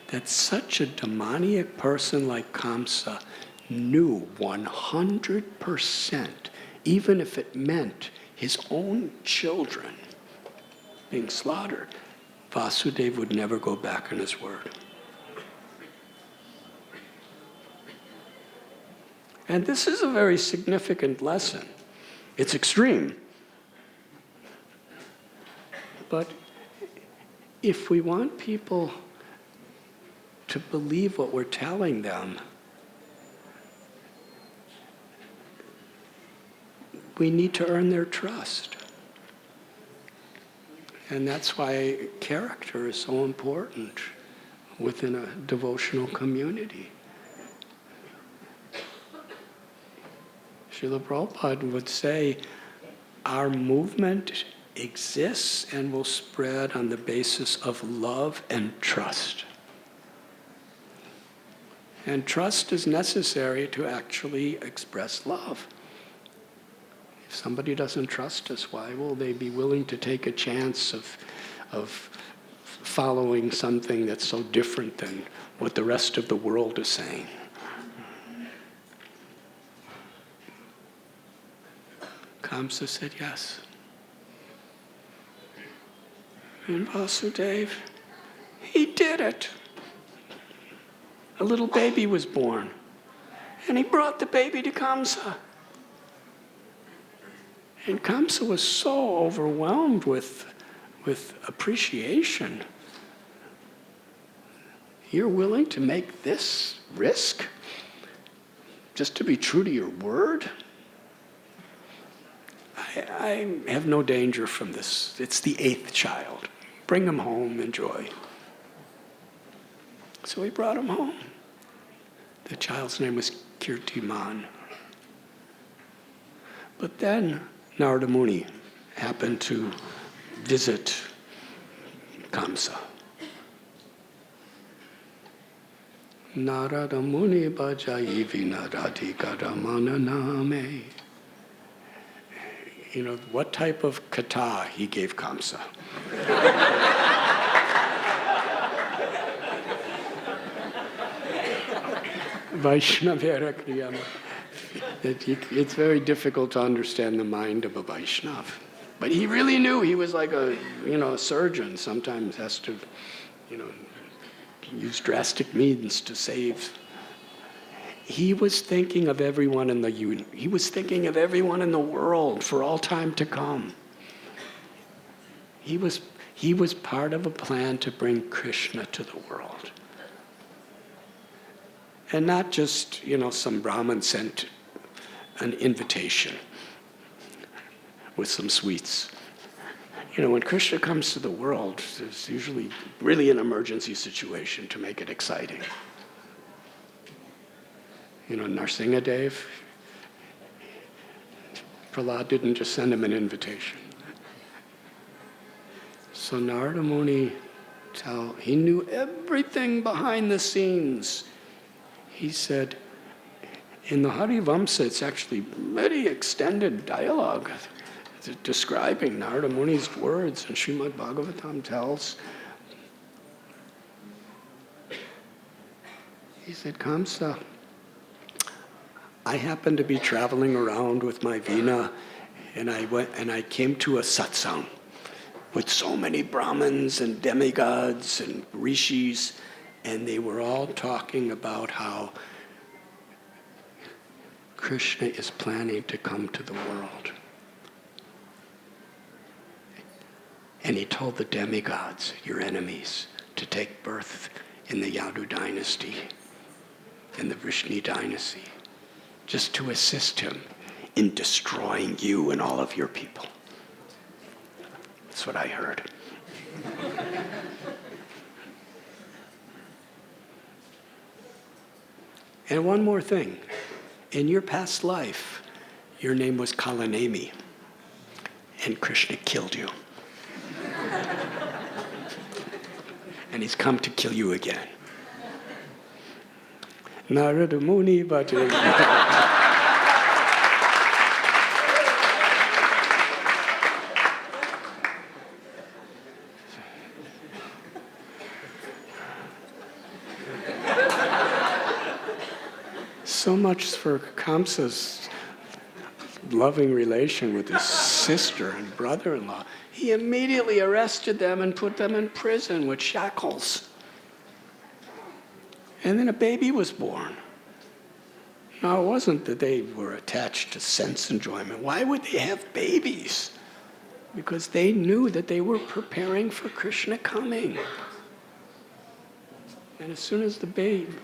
That such a demoniac person like Kamsa knew 100%, even if it meant his own children being slaughtered, Vasudeva would never go back on his word. And this is a very significant lesson. It's extreme. But if we want people to believe what we're telling them, we need to earn their trust. And that's why character is so important within a devotional community. Srila Prabhupada would say, our movement exists and will spread on the basis of love and trust. And trust is necessary to actually express love. If somebody doesn't trust us, why will they be willing to take a chance of following something that's so different than what the rest of the world is saying? Kamsa said yes. And Vasudeva, he did it. A little baby was born, and he brought the baby to Kamsa. And Kamsa was so overwhelmed with appreciation. You're willing to make this risk just to be true to your word? I have no danger from this. It's the 8th child. Bring him home, enjoy. So he brought him home. The child's name was Kirtiman. But then Narada Muni happened to visit Kamsa. Narada Muni bhajaivi narati kadamana name. What type of kata he gave Kamsa? Vaishnavera Kriyama. It's very difficult to understand the mind of a Vaishnav. But he really knew. He was like a surgeon. Sometimes has to, use drastic means to save. He was thinking of everyone in the He was thinking of everyone in the world for all time to come. He was part of a plan to bring Krishna to the world. And not just, some Brahmin sent an invitation with some sweets. When Krishna comes to the world, there's usually really an emergency situation to make it exciting. Narsingadev, Prahlad didn't just send him an invitation. So Narada Muni, he knew everything behind the scenes. He said, in the Harivamsa, it's actually very extended dialogue describing Narada Muni's words, and Srimad Bhagavatam tells. He said, Kamsa, I happened to be traveling around with my Veena, and I came to a satsang with so many Brahmins and demigods and rishis, and they were all talking about how Krishna is planning to come to the world. And he told the demigods, your enemies, to take birth in the Yadu dynasty, in the Vrishni dynasty, just to assist him in destroying you and all of your people. That's what I heard. And one more thing. In your past life, your name was Kalanemi, and Krishna killed you. And he's come to kill you again. Narada Muni Bhajan. So much for Kamsa's loving relation with his sister and brother-in-law. He immediately arrested them and put them in prison with shackles. And then a baby was born. Now, it wasn't that they were attached to sense enjoyment. Why would they have babies? Because they knew that they were preparing for Krishna coming. And as soon as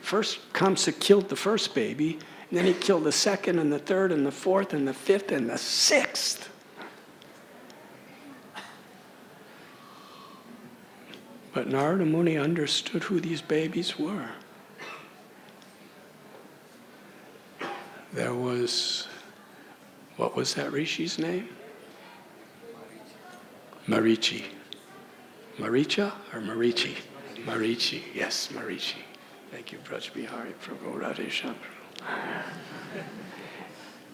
first Kamsa killed the first baby, and then he killed the second and the third and the fourth and the fifth and the sixth. But Narada Muni understood who these babies were. There was, what was that rishi's name? Marichi. Maricha or Marichi? Marichi, yes, Marichi. Thank you, Braj Bihari Prabhu Radheshan.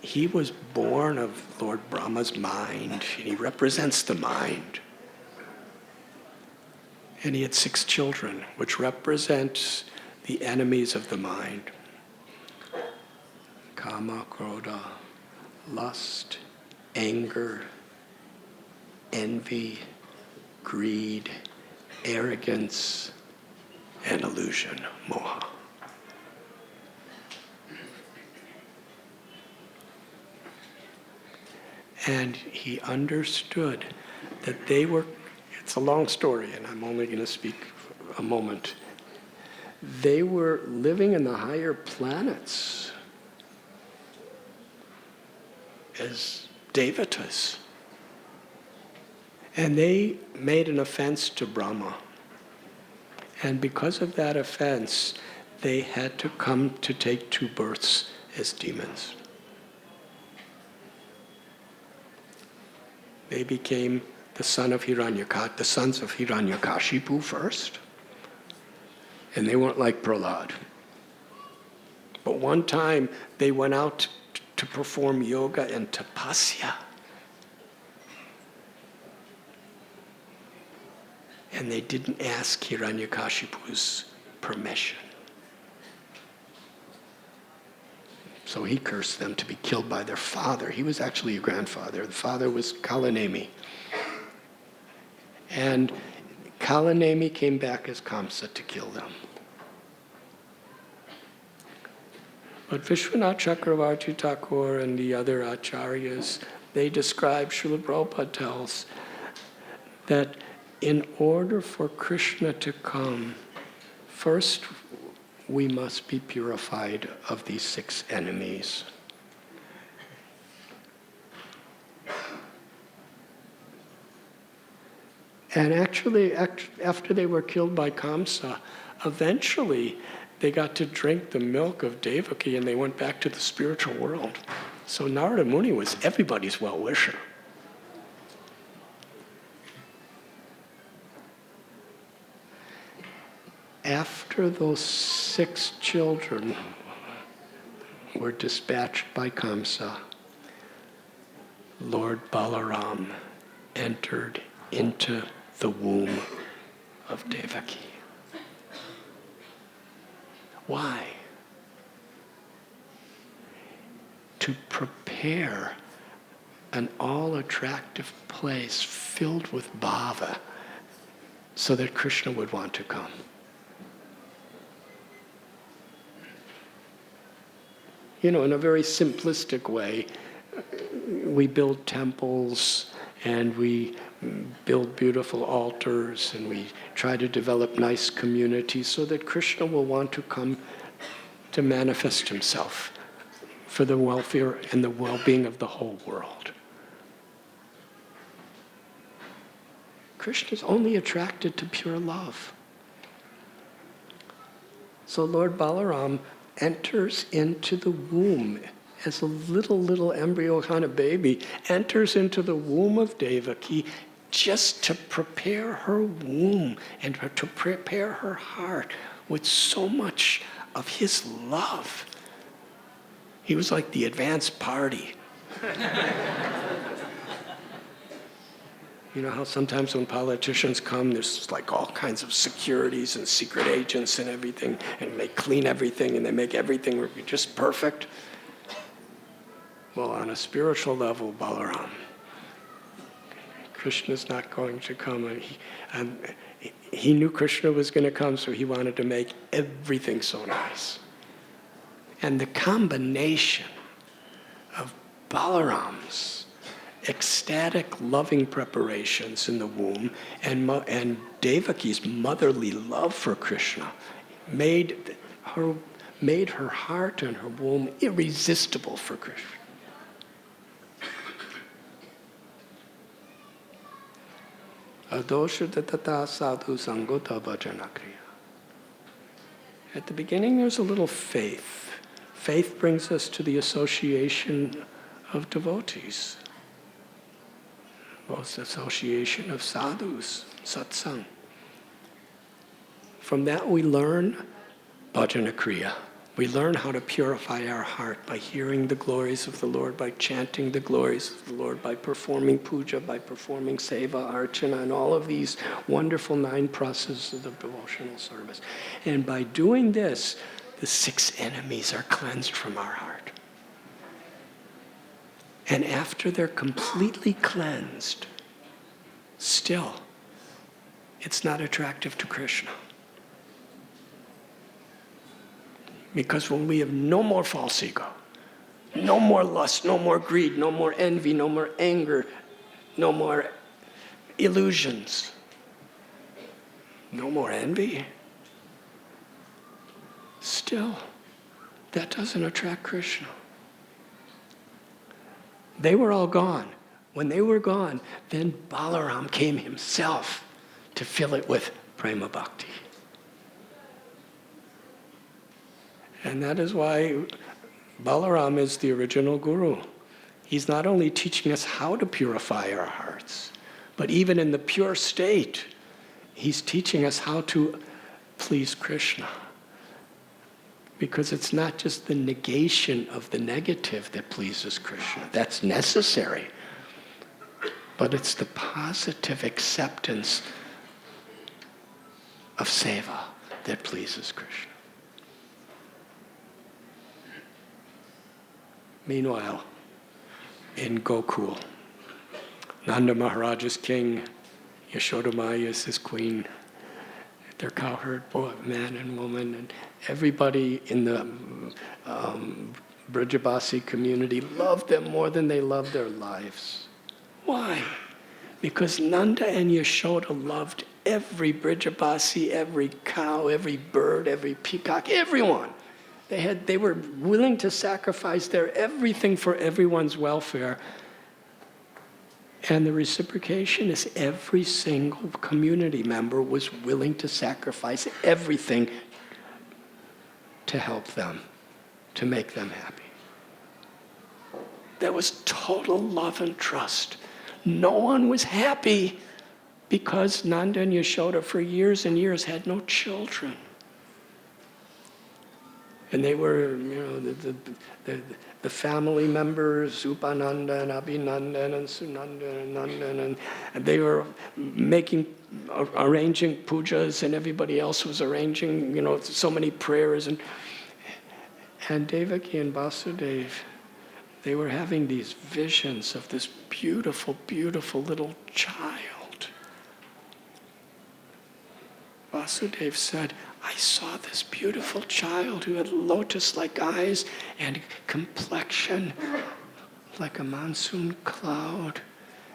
He was born of Lord Brahma's mind, and he represents the mind. And he had 6 children, which represent the enemies of the mind. Kama, Krodha, lust, anger, envy, greed, arrogance, and illusion, moha. And he understood that they were, it's a long story, and I'm only going to speak a moment. They were living in the higher planets as devatas. And they made an offense to Brahma. And because of that offense, they had to come to take 2 births as demons. They became the sons of Hiranyakashipu first. And they weren't like Prahlad. But one time they went out to perform yoga and tapasya. And they didn't ask Hiranyakashipu's permission. So he cursed them to be killed by their father. He was actually a grandfather. The father was Kalanemi. And Kalanemi came back as Kamsa to kill them. But Vishwanath Chakravarti Thakur and the other acharyas, they describe, Srila Prabhupada tells, that in order for Krishna to come, first we must be purified of these 6 enemies. And actually, after they were killed by Kamsa, eventually they got to drink the milk of Devaki and they went back to the spiritual world. So Narada Muni was everybody's well-wisher. After those 6 children were dispatched by Kamsa, Lord Balaram entered into the womb of Devaki. Why? To prepare an all-attractive place filled with bhava so that Krishna would want to come. You know, in a very simplistic way, we build temples and we build beautiful altars and we try to develop nice communities so that Krishna will want to come to manifest himself for the welfare and the well-being of the whole world. Krishna is only attracted to pure love. So Lord Balaram enters into the womb as a little embryo kind of baby, enters into the womb of Devaki just to prepare her womb and to prepare her heart with so much of his love. He was like the advance party. You know how sometimes when politicians come, there's like all kinds of securities and secret agents and everything, and they clean everything and they make everything just perfect? Well, on a spiritual level, Balaram, Krishna's not going to come. He knew Krishna was going to come, so he wanted to make everything so nice. And the combination of Balaram's ecstatic, loving preparations in the womb and Devaki's motherly love for Krishna made her heart and her womb irresistible for Krishna. At the beginning, there's a little faith. Faith brings us to the association of devotees. Most association of sadhus, satsang. From that we learn bhajana kriya. We learn how to purify our heart by hearing the glories of the Lord, by chanting the glories of the Lord, by performing puja, by performing seva, archana, and all of these wonderful 9 processes of devotional service. And by doing this, the 6 enemies are cleansed from our heart. And after they're completely cleansed, still, it's not attractive to Krishna. Because when we have no more false ego, no more lust, no more greed, no more envy, no more anger, no more illusions, no more envy, still, that doesn't attract Krishna. They were all gone. When they were gone, then Balaram came himself to fill it with prema bhakti. And that is why Balaram is the original guru. He's not only teaching us how to purify our hearts, but even in the pure state, he's teaching us how to please Krishna. Because it's not just the negation of the negative that pleases Krishna. That's necessary. But it's the positive acceptance of seva that pleases Krishna. Meanwhile, in Gokul, Nanda Maharaj is king, Yashoda Maya is his queen. They're cowherd boy, man and woman, and everybody in the Brajabasi community loved them more than they loved their lives. Why? Because Nanda and Yashoda loved every Brijabasi, every cow, every bird, every peacock, everyone. They were willing to sacrifice their everything for everyone's welfare. And the reciprocation is every single community member was willing to sacrifice everything to help them, to make them happy. There was total love and trust. No one was happy because Nanda and Yashoda for years and years had no children. And they were, the family members, Upananda and Abhinandan and Sunanda and Nandan, and they were arranging pujas, and everybody else was arranging, so many prayers. And Devaki and Vasudeva, they were having these visions of this beautiful, beautiful little child. Vasudeva said, I saw this beautiful child who had lotus-like eyes and complexion like a monsoon cloud.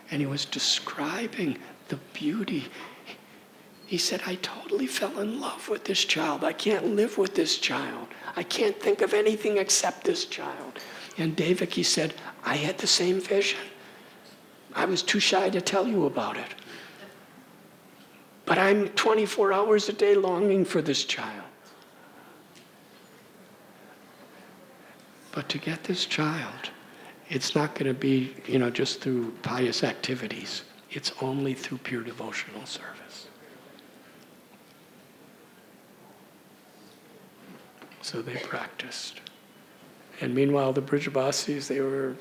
And he was describing the beauty. He said, I totally fell in love with this child. I can't live with this child. I can't think of anything except this child. And Devaki said, I had the same vision. I was too shy to tell you about it. But I'm 24 hours a day longing for this child. But to get this child, it's not going to be, just through pious activities. It's only through pure devotional service. So they practiced. And meanwhile, the Brijabasis, they were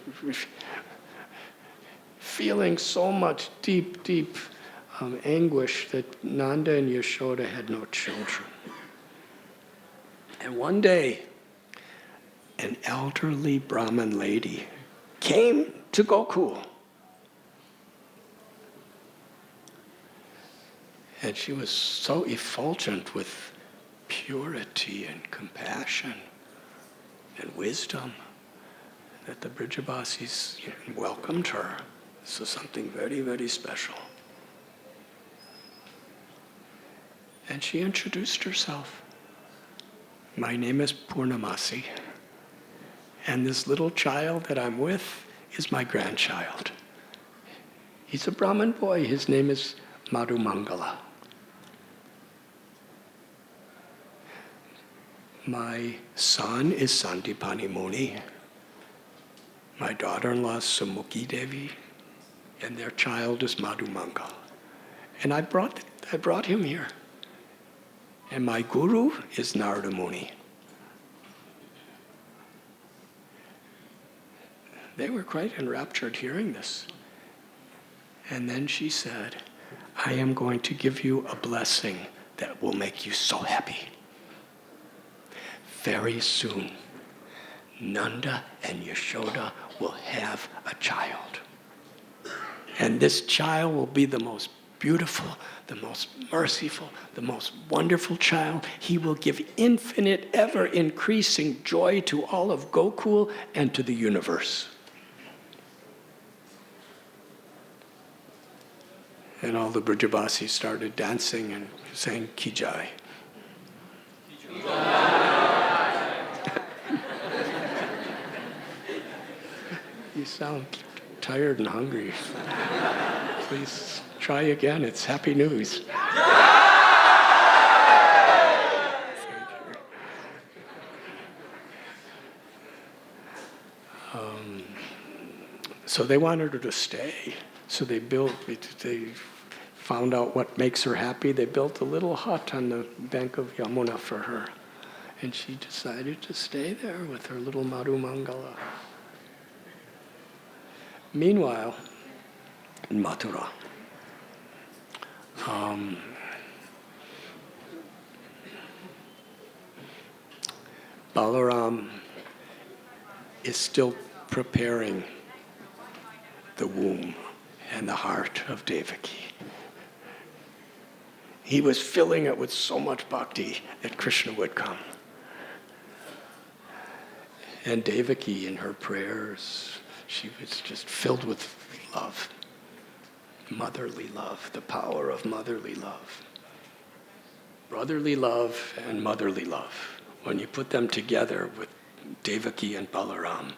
feeling so much deep, deep anguish that Nanda and Yashoda had no children. And one day, an elderly Brahmin lady came to Gokul. And she was so effulgent with purity and compassion and wisdom that the Brijabasis welcomed her. This was something very, very special. And she introduced herself. My name is Purnamasi, and this little child that I'm with is my grandchild. He's a Brahmin boy. His name is Madhu Mangala. My son is Sandipani Muni. My daughter-in-law is Sumukhi Devi, and their child is Madhu Mangala. And I brought him here. And my guru is Narada Muni. They were quite enraptured hearing this. And then she said, I am going to give you a blessing that will make you so happy. Very soon, Nanda and Yashoda will have a child. And this child will be the most beautiful, the most merciful, the most wonderful child. He will give infinite, ever-increasing joy to all of Gokul and to the universe. And all the Brijabasis started dancing and saying, Ki Jai. You sound tired and hungry. Please try again. It's happy news. So they wanted her to stay. So they found out what makes her happy. They built a little hut on the bank of Yamuna for her. And she decided to stay there with her little Madhu Mangala. Meanwhile, in Mathura, Balaram is still preparing the womb and the heart of Devaki. He was filling it with so much bhakti that Krishna would come. And Devaki, in her prayers, she was just filled with love. Motherly love, the power of motherly love. Brotherly love and motherly love. When you put them together with Devaki and Balaram,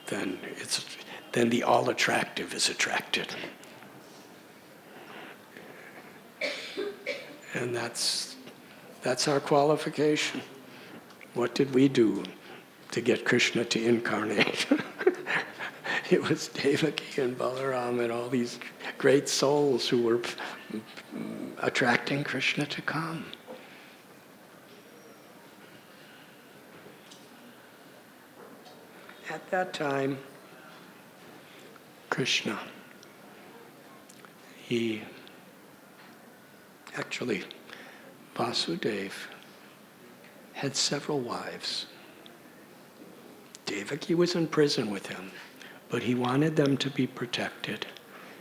then the all-attractive is attracted. And that's our qualification. What did we do to get Krishna to incarnate? It was Devaki and Balaram and all these great souls who were attracting Krishna to come. At that time, Krishna, Vasudeva had several wives. Devaki was in prison with him, but he wanted them to be protected.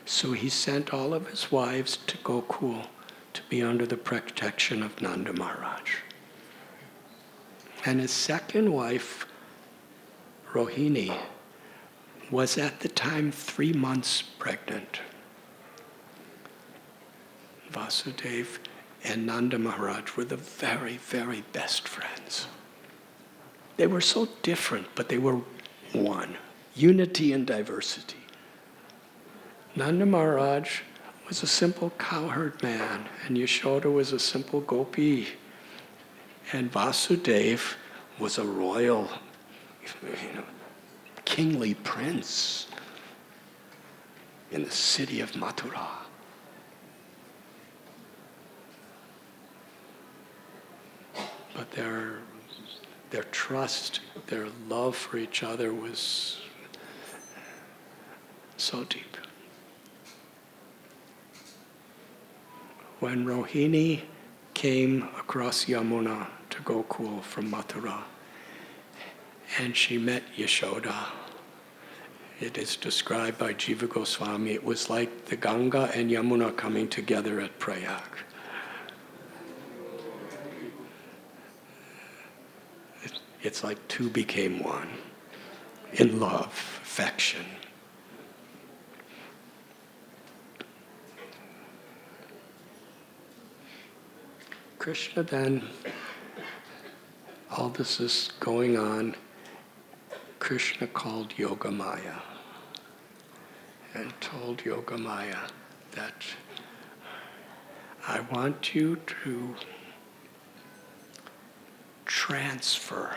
So he sent all of his wives to Gokul to be under the protection of Nanda Maharaj. And his second wife, Rohini, was at the time 3 months pregnant. Vasudeva and Nanda Maharaj were the very, very best friends. They were so different, but they were one. Unity and diversity. Nanda Maharaj was a simple cowherd man, and Yashoda was a simple gopi. And Vasudeva was a royal, kingly prince in the city of Mathura. But their trust, their love for each other was so deep. When Rohini came across Yamuna to Gokul from Mathura, and she met Yashoda, it is described by Jiva Goswami, it was like the Ganga and Yamuna coming together at Prayag. It's like two became one in love, affection. Krishna then, all this is going on, Krishna called Yogamaya and told Yogamaya that I want you to transfer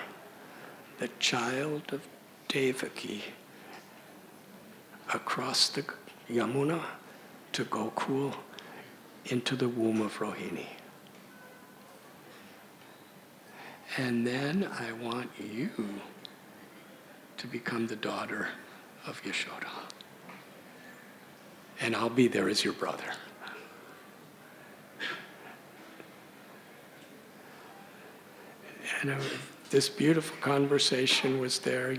the child of Devaki across the Yamuna to Gokul into the womb of Rohini. And then I want you to become the daughter of Yashoda. And I'll be there as your brother. And this beautiful conversation was there.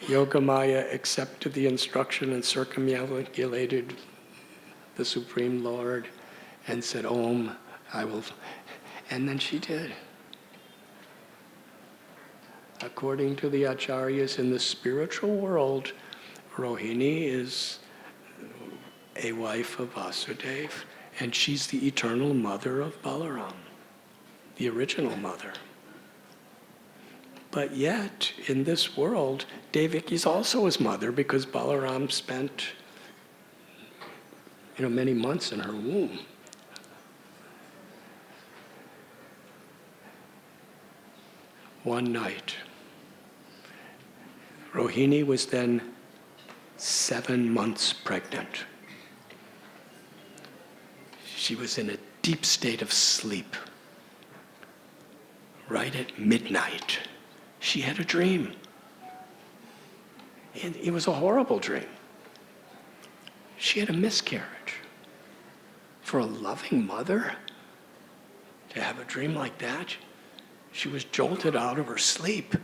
Yogamaya accepted the instruction and circumambulated the Supreme Lord and said, Om, I will. And then she did. According to the Acharyas in the spiritual world, Rohini is a wife of Vasudeva, and she's the eternal mother of Balaram, the original mother. But yet, in this world, Devaki is also his mother because Balaram spent many months in her womb. One night, Rohini was then 7 months pregnant. She was in a deep state of sleep. Right at midnight, she had a dream. And it was a horrible dream. She had a miscarriage. For a loving mother to have a dream like that, she was jolted out of her sleep.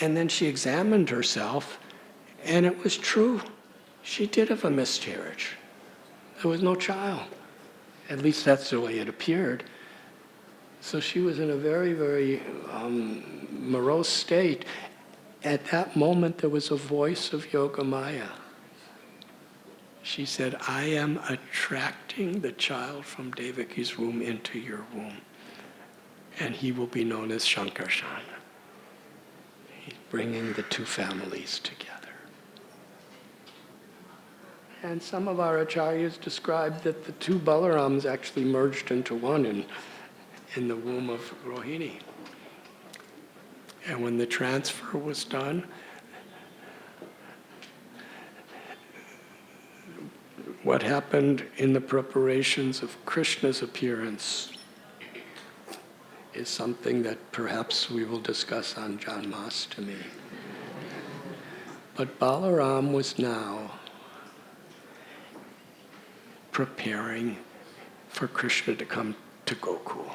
And then she examined herself, and it was true. She did have a miscarriage. There was no child. At least that's the way it appeared. So she was in a very, very morose state. At that moment, there was a voice of Yogamaya. She said, I am attracting the child from Devaki's womb into your womb. And he will be known as Shankarshan. He's bringing the two families together. And some of our acharyas described that the two Balarams actually merged into one in the womb of Rohini. And when the transfer was done, what happened in the preparations of Krishna's appearance is something that perhaps we will discuss on Janmashtami. But Balaram was now preparing for Krishna to come to Gokul.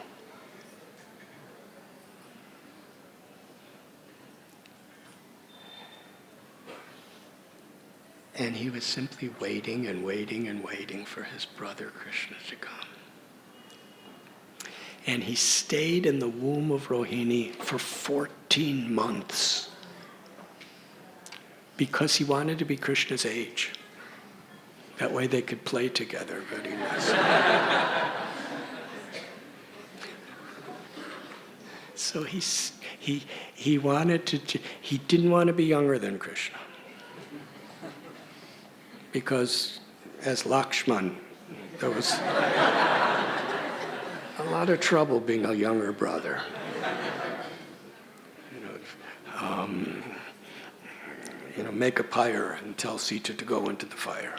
And he was simply waiting and waiting and waiting for his brother Krishna to come. And he stayed in the womb of Rohini for 14 months because he wanted to be Krishna's age. That way they could play together very nicely. So he wanted to, he didn't want to be younger than Krishna. Because as Lakshman, there was a lot of trouble being a younger brother. Make a pyre and tell Sita to go into the fire.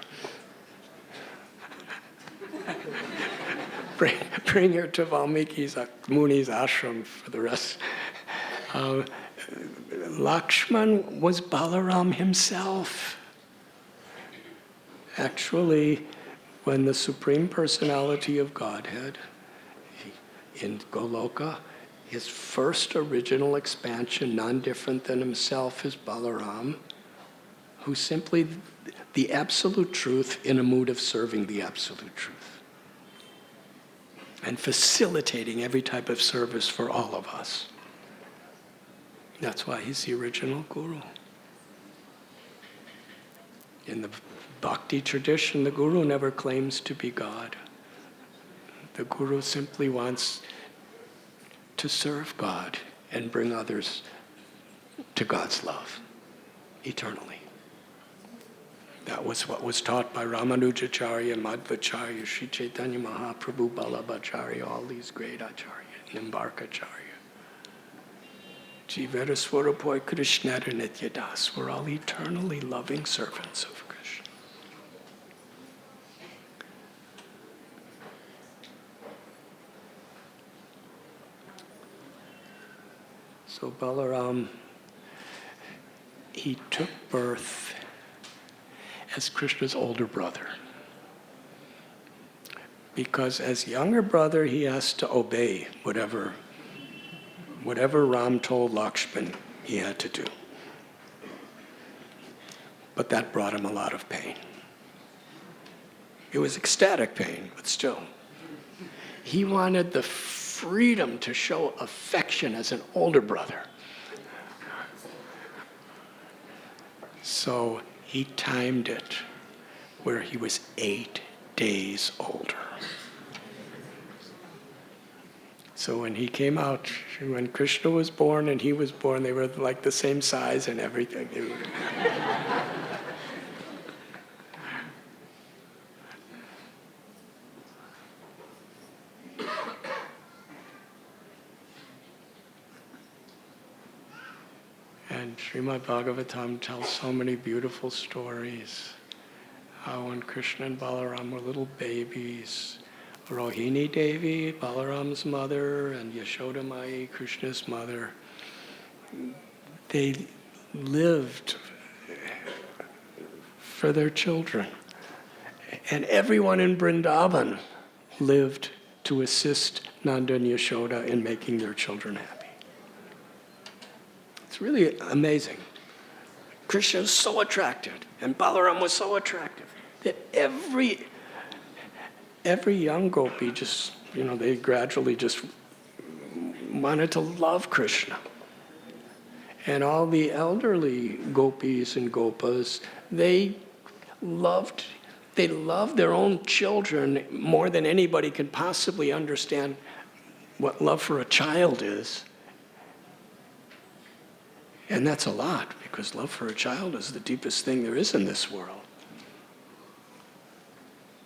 Bring her to Valmiki's Muni's ashram for the rest. Lakshman was Balaram himself. Actually, when the Supreme Personality of Godhead in Goloka, his first original expansion, none different than himself, is Balaram, who's simply the absolute truth in a mood of serving the absolute truth and facilitating every type of service for all of us. That's why he's the original guru. In the Bhakti tradition, the guru never claims to be God. The guru simply wants to serve God and bring others to God's love eternally. That was what was taught by Ramanujacharya, Madhvacharya, Sri Chaitanya Mahaprabhu, Ballabhacharya, all these great acharyas, Nimbarkacharya. Jivera Swarupoi Krishnara Nityadas. We're all eternally loving servants of Krishna. So Balaram, he took birth as Krishna's older brother. Because as younger brother, he has to obey whatever Ram told Lakshman he had to do. But that brought him a lot of pain. It was ecstatic pain, but still. He wanted the freedom to show affection as an older brother. So he timed it where he was 8 days older. So when he came out, when Krishna was born and he was born, they were like the same size and everything. And Srimad Bhagavatam tells so many beautiful stories. How when Krishna and Balaram were little babies, Rohini Devi, Balaram's mother, and Yashoda Mai, Krishna's mother, they lived for their children. And everyone in Vrindavan lived to assist Nanda and Yashoda in making their children happy. It's really amazing. Krishna was so attractive, and Balaram was so attractive, that every young gopi just, they gradually just wanted to love Krishna. And all the elderly gopis and gopas, they loved They love their own children more than anybody can possibly understand what love for a child is. And that's a lot, because love for a child is the deepest thing there is in this world.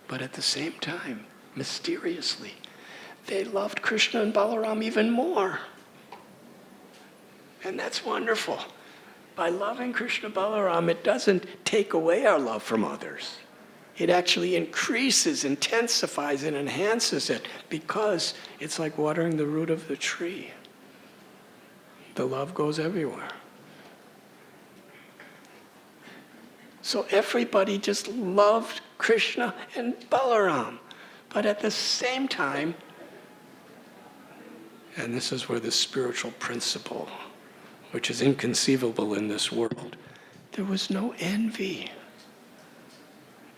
But at the same time, mysteriously, they loved Krishna and Balaram even more. And that's wonderful. By loving Krishna and Balaram, it doesn't take away our love from others. It actually increases, intensifies, and enhances it, because it's like watering the root of the tree. The love goes everywhere. So everybody just loved Krishna and Balaram. But at the same time, and this is where the spiritual principle, which is inconceivable in this world, there was no envy.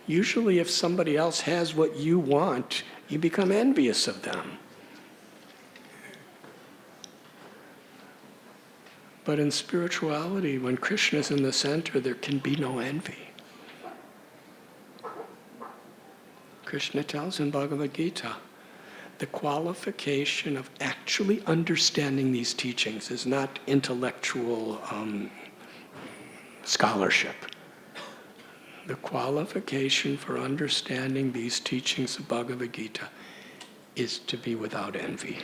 Usually if somebody else has what you want, you become envious of them. But in spirituality, when Krishna is in the center, there can be no envy. Krishna tells in Bhagavad Gita, the qualification of actually understanding these teachings is not intellectual scholarship. The qualification for understanding these teachings of Bhagavad Gita is to be without envy.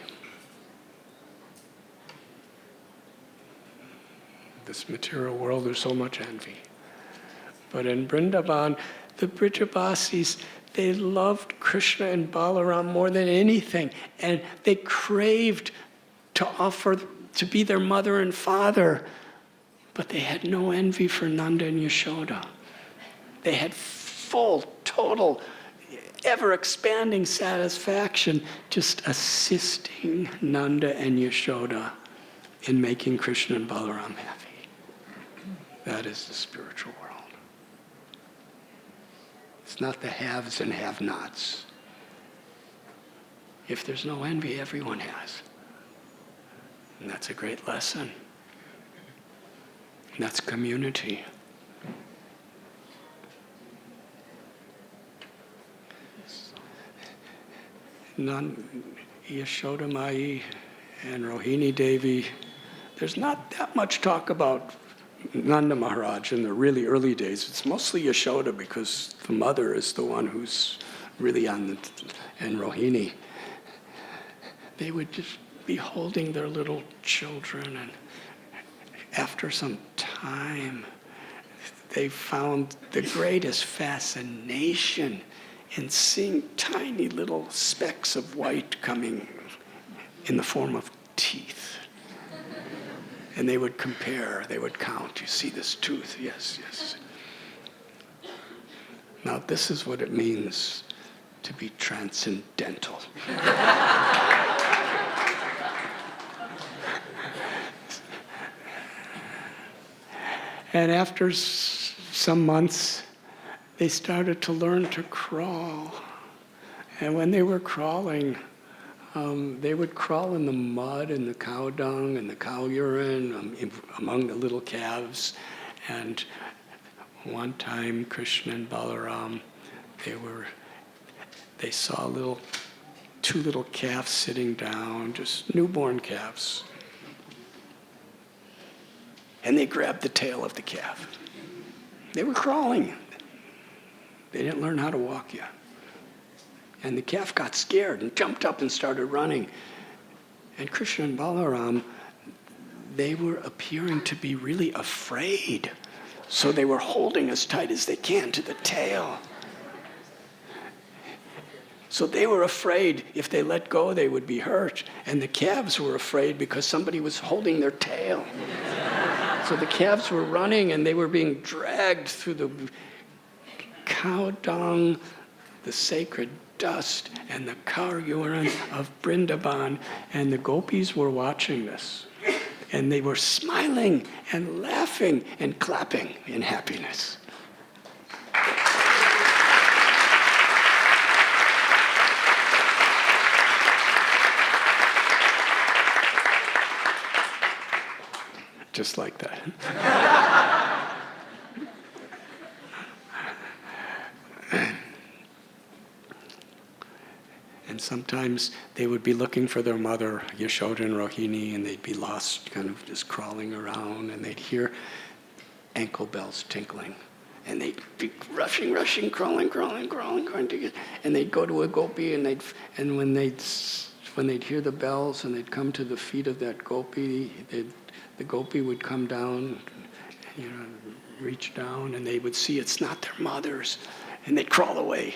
This material world, there's so much envy. But in Vrindavan, the Brijabasis, they loved Krishna and Balaram more than anything. And they craved to offer, to be their mother and father. But they had no envy for Nanda and Yashoda. They had full, total, ever-expanding satisfaction just assisting Nanda and Yashoda in making Krishna and Balaram happy. That is the spiritual world. It's not the haves and have-nots. If there's no envy, everyone has. And that's a great lesson. And that's community. Yashoda Mai and Rohini Devi, there's not that much talk about Nanda Maharaj in the really early days. It's mostly Yashoda because the mother is the one who's really on the, and Rohini. They would just be holding their little children, and after some time, they found the greatest fascination in seeing tiny little specks of white coming in the form of teeth. And they would compare, they would count. You see this tooth? Yes, yes. Now this is what it means to be transcendental. And after some months, they started to learn to crawl. And when they were crawling, they would crawl in the mud and the cow dung and the cow urine among the little calves. And one time, Krishna and Balaram, they saw two little calves sitting down, just newborn calves. And they grabbed the tail of the calf. They were crawling. They didn't learn how to walk yet. And the calf got scared and jumped up and started running. And Krishna and Balaram, they were appearing to be really afraid. So they were holding as tight as they can to the tail. So they were afraid if they let go, they would be hurt. And the calves were afraid because somebody was holding their tail. So the calves were running and they were being dragged through the cow dung, the sacred dust, and the cow urine of Vrindavan. And the gopis were watching this. And they were smiling and laughing and clapping in happiness. Just like that. Sometimes they would be looking for their mother, Yashoda and Rohini, and they'd be lost, kind of just crawling around, and they'd hear ankle bells tinkling. And they'd be rushing, crawling to get, and they'd go to a gopi, and when they'd hear the bells and they'd come to the feet of that gopi, the gopi would come down, reach down, and they would see it's not their mothers, and they'd crawl away.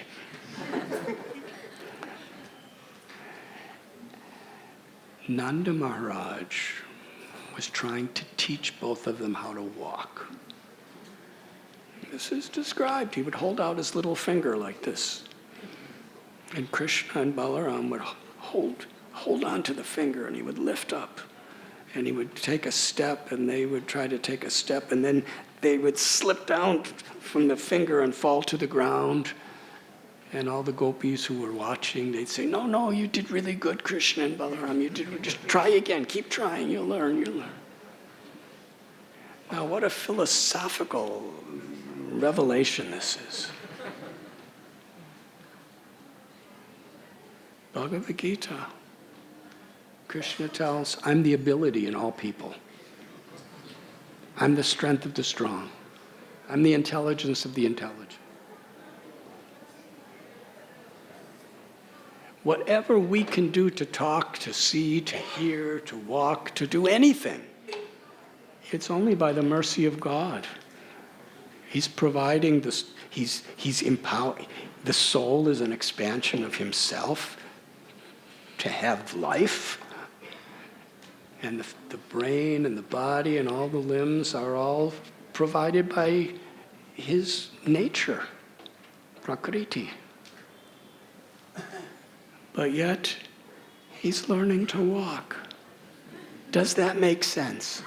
Nanda Maharaj was trying to teach both of them how to walk. This is described. He would hold out his little finger like this. And Krishna and Balaram would hold on to the finger, and he would lift up. And he would take a step, and they would try to take a step, and then they would slip down from the finger and fall to the ground. And all the gopis who were watching, they'd say, no, you did really good, Krishna and Balaram. You did, just try again. Keep trying. You'll learn. Now, what a philosophical revelation this is. Bhagavad Gita. Krishna tells, I'm the ability in all people. I'm the strength of the strong. I'm the intelligence of the intelligent. Whatever we can do to talk, to see, to hear, to walk, to do anything, it's only by the mercy of God. He's providing this, he's empowering. The soul is an expansion of himself to have life. And the brain and the body and all the limbs are all provided by his nature, Prakriti. But yet, he's learning to walk. Does that make sense?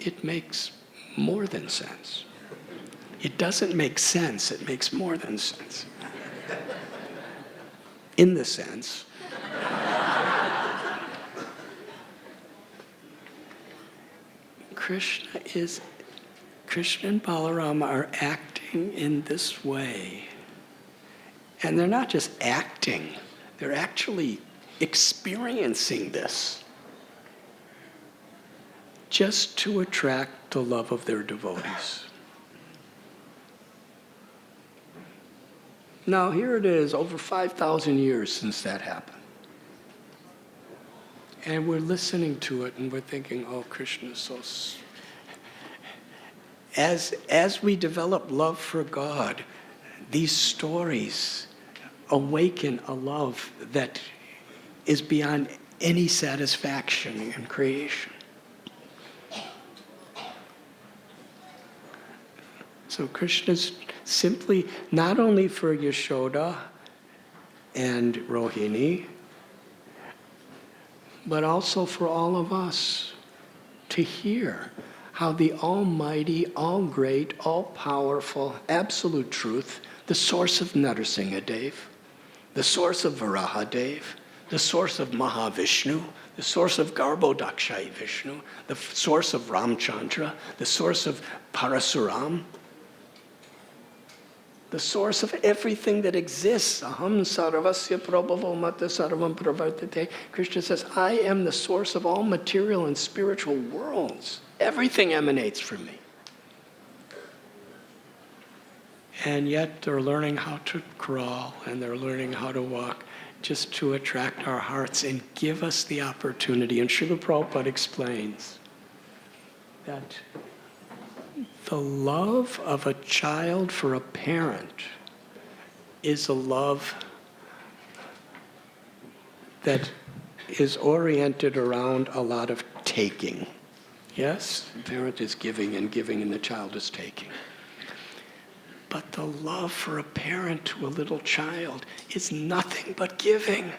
It makes more than sense. It doesn't make sense, it makes more than sense. In the sense, Krishna and Balarama are acting in this way. And they're not just acting, they're actually experiencing this just to attract the love of their devotees. Now, here it is, over 5,000 years since that happened. And we're listening to it and we're thinking, oh, Krishna is so... As we develop love for God, these stories awaken a love that is beyond any satisfaction in creation. So Krishna's simply, not only for Yashoda and Rohini, but also for all of us to hear how the almighty, all great, all powerful, absolute truth, the source of Narasimhadev, the source of Varahadev, the source of Mahavishnu, the source of Garbhodakshai Vishnu, the source of Ramchandra, the source of Parasuram, the source of everything that exists. Aham sarvasya prabhavo mata sarvam pravartate. Krishna says, I am the source of all material and spiritual worlds. Everything emanates from me. And yet they're learning how to crawl and they're learning how to walk just to attract our hearts and give us the opportunity. And Srila Prabhupada explains that the love of a child for a parent is a love that is oriented around a lot of taking. Yes, the parent is giving, and the child is taking. But the love for a parent to a little child is nothing but giving.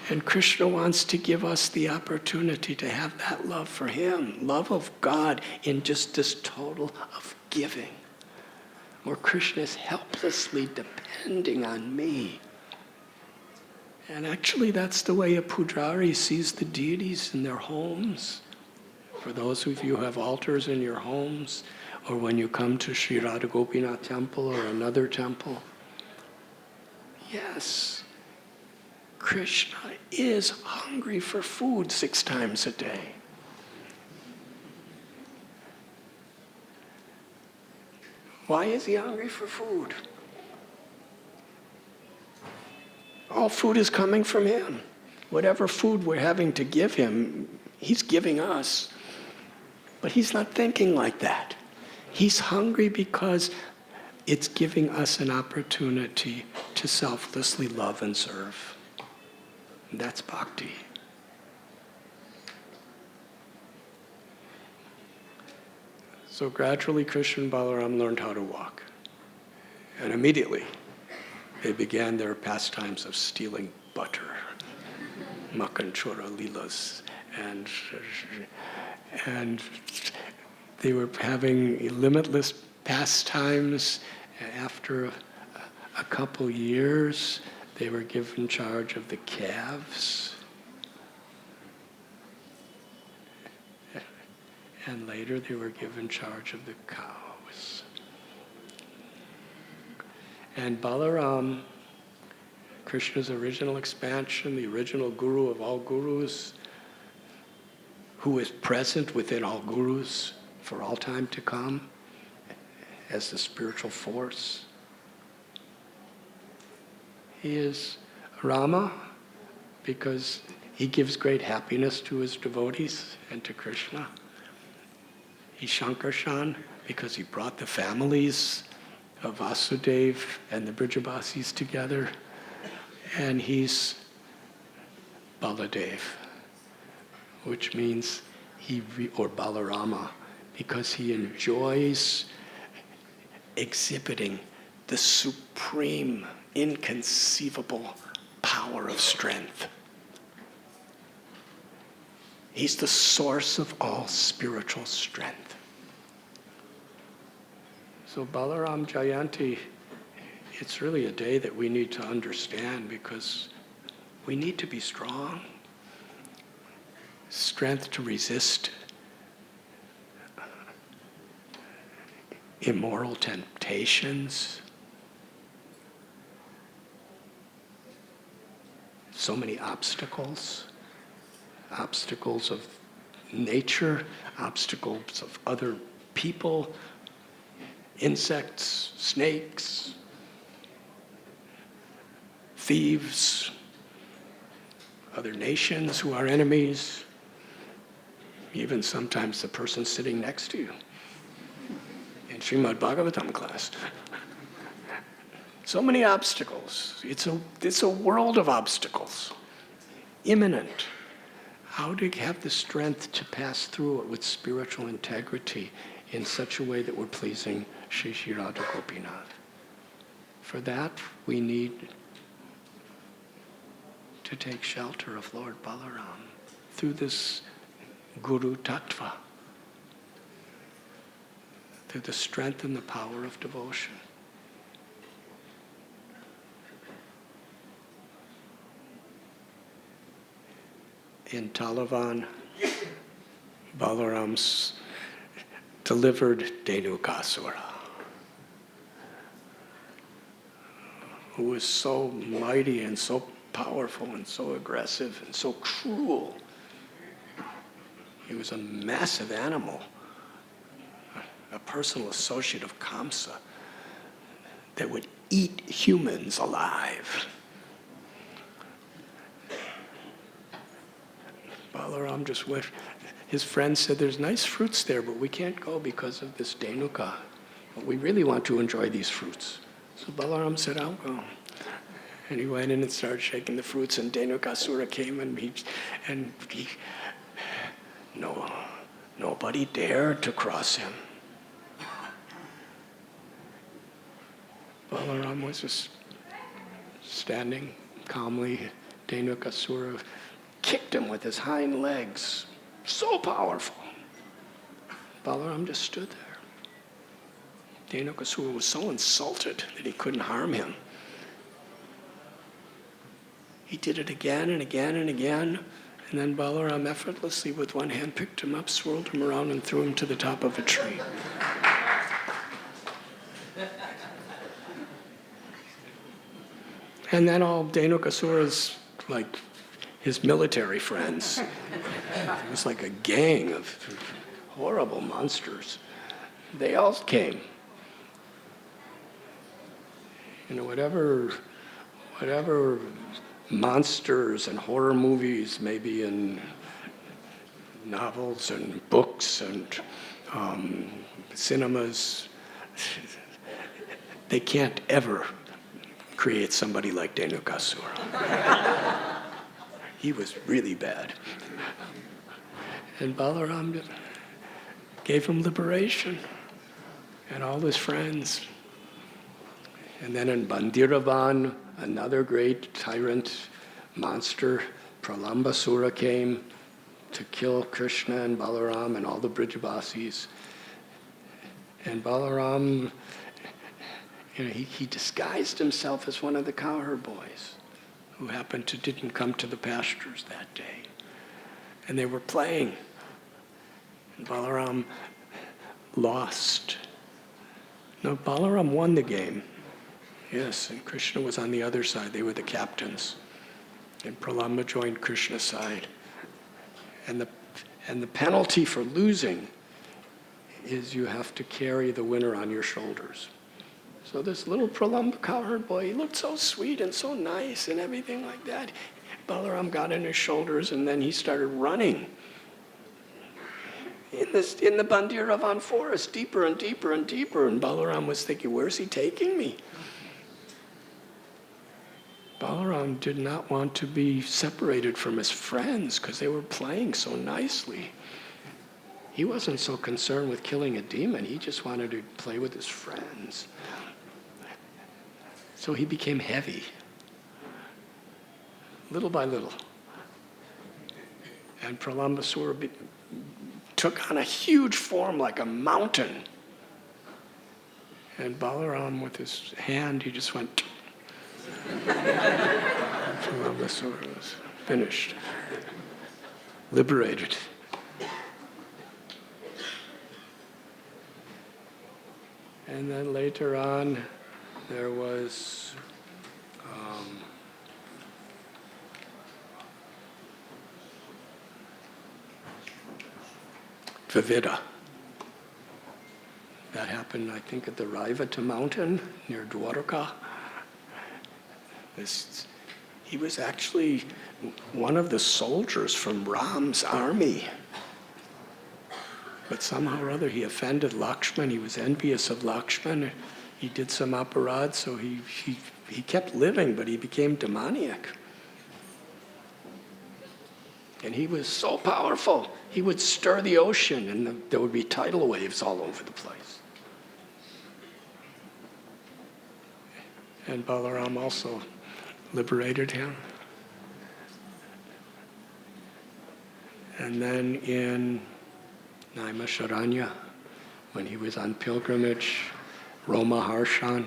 And Krishna wants to give us the opportunity to have that love for him, love of God in just this total of giving, where Krishna is helplessly depending on me. And actually that's the way a pujari sees the deities in their homes. For those of you who have altars in your homes, or when you come to Sri Radha Gopinath temple or another temple, yes, Krishna is hungry for food 6 times a day. Why is he hungry for food? All food is coming from him. Whatever food we're having to give him, he's giving us. But he's not thinking like that. He's hungry because it's giving us an opportunity to selflessly love and serve. And that's bhakti. So gradually Krishna and Balaram learned how to walk. And immediately they began their pastimes of stealing butter, Makhan Chora Leelas, and they were having limitless pastimes. After a couple years, they were given charge of the calves. And later they were given charge of the cows. And Balaram, Krishna's original expansion, the original guru of all gurus, who is present within all gurus for all time to come as the spiritual force. He is Rama because he gives great happiness to his devotees and to Krishna. He's Shankarshan because he brought the families of Vasudeva and the Brijabasis together. And he's Baladev, which means or Balarama, because he enjoys exhibiting the supreme, inconceivable power of strength. He's the source of all spiritual strength. So Balaram Jayanti, it's really a day that we need to understand because we need to be strong. Strength to resist immoral temptations. So many obstacles of nature, obstacles of other people, insects, snakes, thieves, other nations who are enemies, even sometimes the person sitting next to you in Srimad Bhagavatam class. So many obstacles. It's a world of obstacles, imminent. How to have the strength to pass through it with spiritual integrity in such a way that we're pleasing Shri Shri Radha Gopinath. For that, we need to take shelter of Lord Balaram through this Guru Tattva, through the strength and the power of devotion. In Talavan, Balaram's delivered Dhenukasura, who was so mighty and so powerful and so aggressive and so cruel. He was a massive animal, a personal associate of Kamsa that would eat humans alive. Balaram just went. His friend said, there's nice fruits there, but we can't go because of this Dhenuka. But we really want to enjoy these fruits. So Balaram said, I'll go. And he went in and started shaking the fruits, and Dhenukasura came, and nobody dared to cross him. Balaram was just standing calmly. Dhenukasura kicked him with his hind legs. So powerful. Balaram just stood there. Dhenukasura was so insulted that he couldn't harm him. He did it again and again and again, And then Balaram effortlessly with one hand picked him up, swirled him around, and threw him to the top of a tree. And then all Dhenukasura's, like, his military friends. It was like a gang of horrible monsters. They all came. You know, whatever monsters and horror movies, maybe in novels and books and cinemas, they can't ever create somebody like Dhenukasura. He was really bad. And Balaram gave him liberation and all his friends. And then in Bandiravan, another great tyrant monster, Pralambasura, came to kill Krishna and Balaram and all the Brijabasis. And Balaram, you know, he disguised himself as one of the cowherd boys who didn't come to the pastures that day. And they were playing. And Balaram lost. No, Balaram won the game. Yes, and Krishna was on the other side. They were the captains. And Pralamba joined Krishna's side. And the penalty for losing is you have to carry the winner on your shoulders. So this little Pralamba cowherd boy, he looked so sweet and so nice and everything like that. Balaram got on his shoulders and then he started running in the Bandiravan forest, deeper and deeper and deeper. And Balaram was thinking, where's he taking me? Balaram did not want to be separated from his friends because they were playing so nicely. He wasn't so concerned with killing a demon. He just wanted to play with his friends. So he became heavy, little by little. And Pralambasura took on a huge form like a mountain. And Balaram, with his hand, he just went. Pralambasura was finished, liberated. And then later on, there was Vivida. That happened, I think, at the Raivata mountain near Dwarka. He was actually one of the soldiers from Ram's army. But somehow or other he offended Lakshman. He was envious of Lakshman. He did some aparad, so he kept living, but he became demoniac. And he was so powerful, he would stir the ocean and there would be tidal waves all over the place. And Balaram also liberated him. And then in Naimisharanya, when he was on pilgrimage, Romaharshan,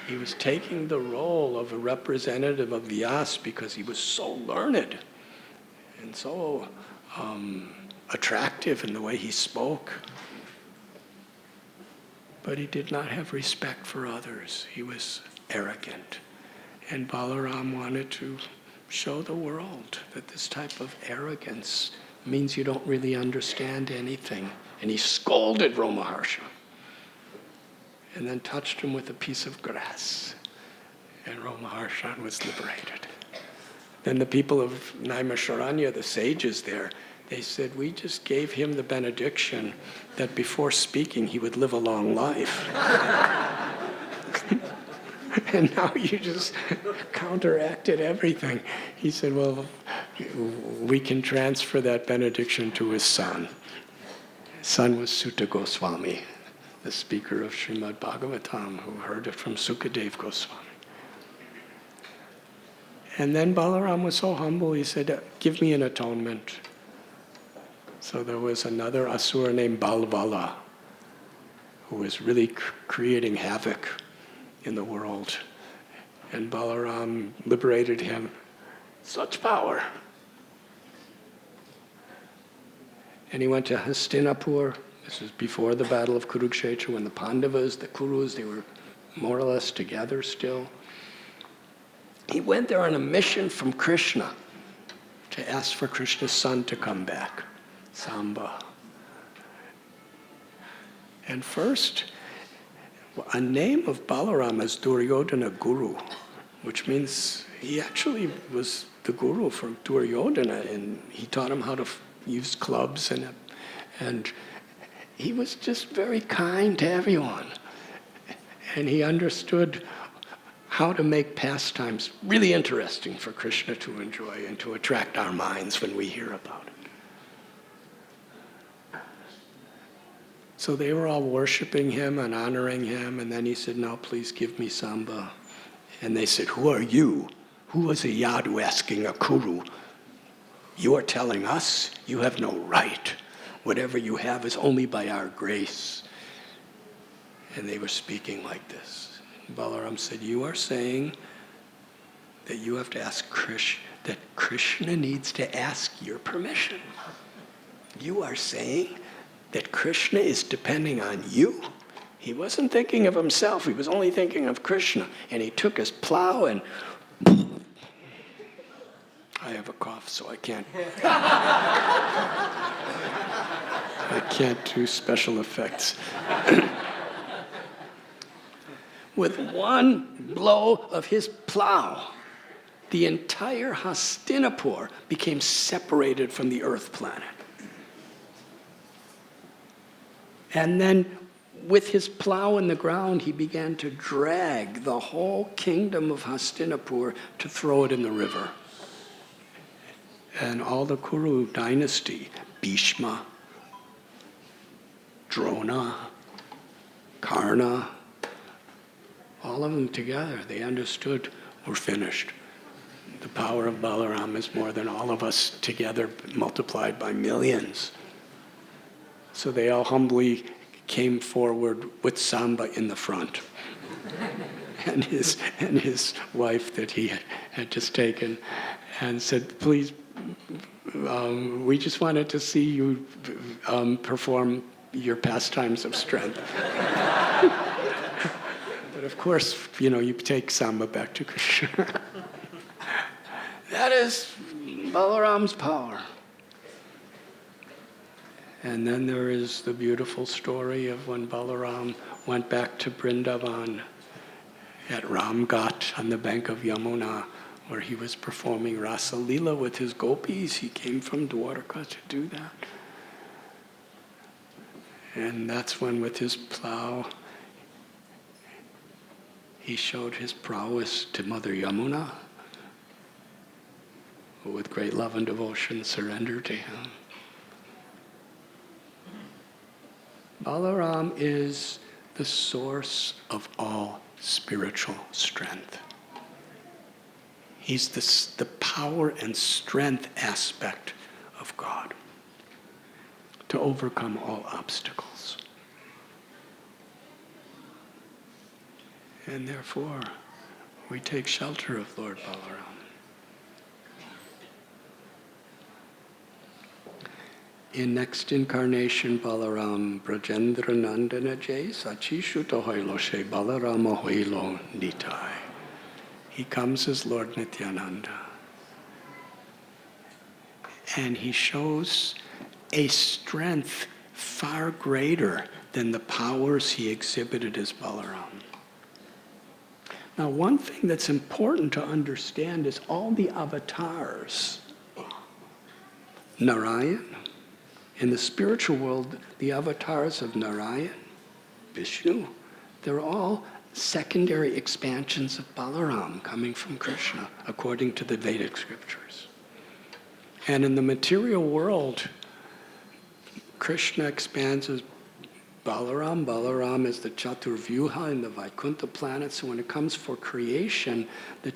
he was taking the role of a representative of Vyas because he was so learned and so attractive in the way he spoke. But he did not have respect for others. He was arrogant. And Balaram wanted to show the world that this type of arrogance means you don't really understand anything. And he scolded Romaharsha and then touched him with a piece of grass. And Romaharshan was liberated. Then the people of Naimisharanya, the sages there, they said, we just gave him the benediction that before speaking he would live a long life. And now you just counteracted everything. He said, well, we can transfer that benediction to his son. His son was Sutta Goswami, the speaker of Srimad Bhagavatam, who heard it from Sukadev Goswami. And then Balaram was so humble, he said, give me an atonement. So there was another asura named Balvala, who was really creating havoc in the world. And Balaram liberated him. Such power. And he went to Hastinapur. This was before the Battle of Kurukshetra, when the Pandavas, the Kurus, they were more or less together still. He went there on a mission from Krishna to ask for Krishna's son to come back, Samba. And first, a name of Balarama is Duryodhana Guru, which means he actually was the guru for Duryodhana, and he taught him how to use clubs, and he was just very kind to everyone. And he understood how to make pastimes really interesting for Krishna to enjoy and to attract our minds when we hear about it. So they were all worshiping him and honoring him, and then he said, "Now please give me Samba." And they said, "Who are you? Who is a Yadu asking a Kuru? You are telling us you have no right. Whatever you have is only by our grace." And they were speaking like this. Balaram said, "You are saying that you have to ask Krishna, that Krishna needs to ask your permission. You are saying that Krishna is depending on you." He wasn't thinking of himself, he was only thinking of Krishna. And he took his plow and I have a cough, so I can't do special effects. With one blow of his plow, the entire Hastinapur became separated from the earth planet. And then with his plow in the ground, he began to drag the whole kingdom of Hastinapur to throw it in the river. And all the Kuru dynasty, Bhishma, Drona, Karna, all of them together, they understood, we're finished. The power of Balaram is more than all of us together multiplied by millions. So they all humbly came forward with Samba in the front. and his wife that he had just taken, and said, "Please, we just wanted to see you perform your pastimes of strength." But of course, you take Samba back to Krishna. That is Balaram's power. And then there is the beautiful story of when Balaram went back to Vrindavan at Ramghat on the bank of Yamuna, where he was performing Rasa Leela with his gopis. He came from Dwarka to do that. And that's when, with his plow, he showed his prowess to Mother Yamuna, who with great love and devotion surrendered to him. Balaram is the source of all spiritual strength. He's the power and strength aspect of God to overcome all obstacles. And therefore, we take shelter of Lord Balaram. In next incarnation, Balaram Brajendra Nandana Jay Sachishu Tohoilo She Balarama Hoilo Nitai. He comes as Lord Nityananda. And he shows a strength far greater than the powers he exhibited as Balaram. Now, one thing that's important to understand is all the avatars. Narayan. In the spiritual world, the avatars of Narayan, Vishnu, they're all secondary expansions of Balaram coming from Krishna, according to the Vedic scriptures. And in the material world, Krishna expands as Balaram. Balaram is the Chaturvyuha in the Vaikuntha planet. So when it comes for creation, the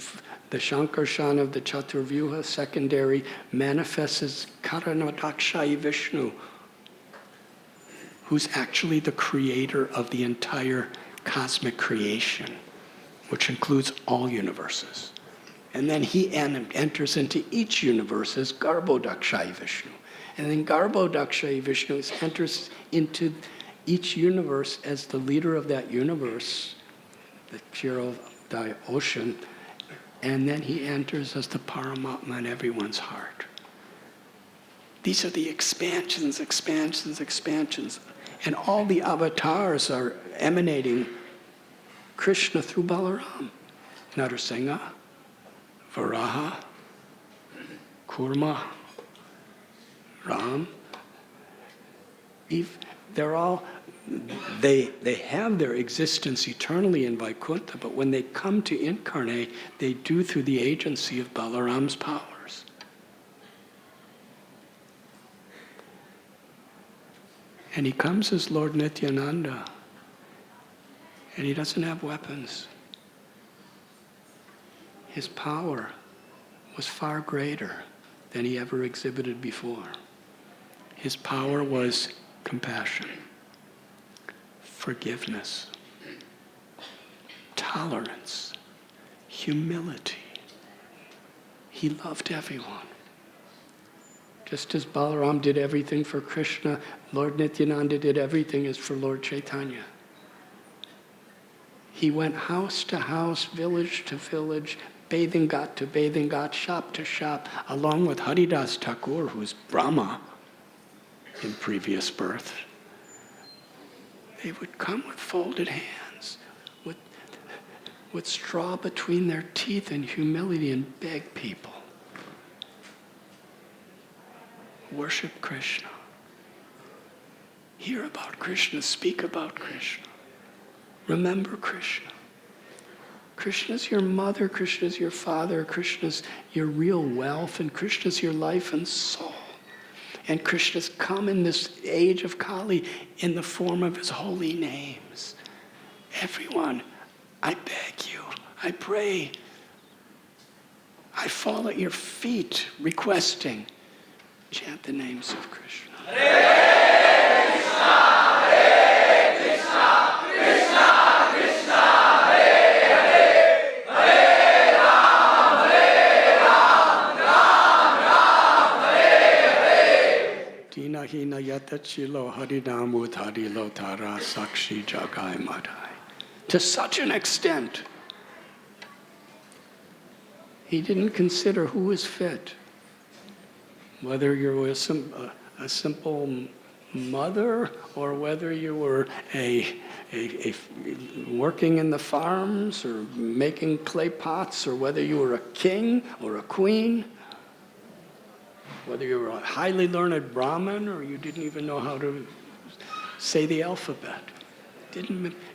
Shankarshan of the Chaturvyuha secondary manifests as Karanadakshayi Vishnu, who's actually the creator of the entire cosmic creation, which includes all universes. And then he enters into each universe as Garbhodakshayi Vishnu. And then Garbhodakshayi Vishnu enters into each universe as the leader of that universe, the Kshirodaya ocean, and then he enters as the Paramatma in everyone's heart. These are the expansions. And all the avatars are emanating Krishna through Balaram. Narsingha, Varaha, Kurma, Ram. They're all, they have their existence eternally in Vaikuntha, but when they come to incarnate, they do through the agency of Balaram's powers. And he comes as Lord Nityananda, and he doesn't have weapons. His power was far greater than he ever exhibited before. His power was compassion, forgiveness, tolerance, humility. He loved everyone. Just as Balaram did everything for Krishna, Lord Nityananda did everything as for Lord Chaitanya. He went house to house, village to village, bathing ghat to bathing ghat, shop to shop, along with Haridas Thakur, who's Brahma in previous birth. They would come with folded hands, with straw between their teeth and humility, and beg people. Worship Krishna. Hear about Krishna, speak about Krishna. Remember Krishna. Krishna's your mother, Krishna's your father, Krishna's your real wealth, and Krishna's your life and soul. And Krishna's come in this age of Kali in the form of his holy names. Everyone, I beg you, I pray, I fall at your feet requesting, chant the names of Krishna. Hare Krishna, Hare Krishna, Krishna Krishna, Hare Hare, Hare Ram, Ram Ram, Hare Hare. Dina hina yatachilo harinam udharilo tara sakshi jagai madai. To such an extent, he didn't consider who was fit. Whether you were a simple mother, or whether you were a working in the farms, or making clay pots, or whether you were a king or a queen, whether you were a highly learned Brahmin, or you didn't even know how to say the alphabet.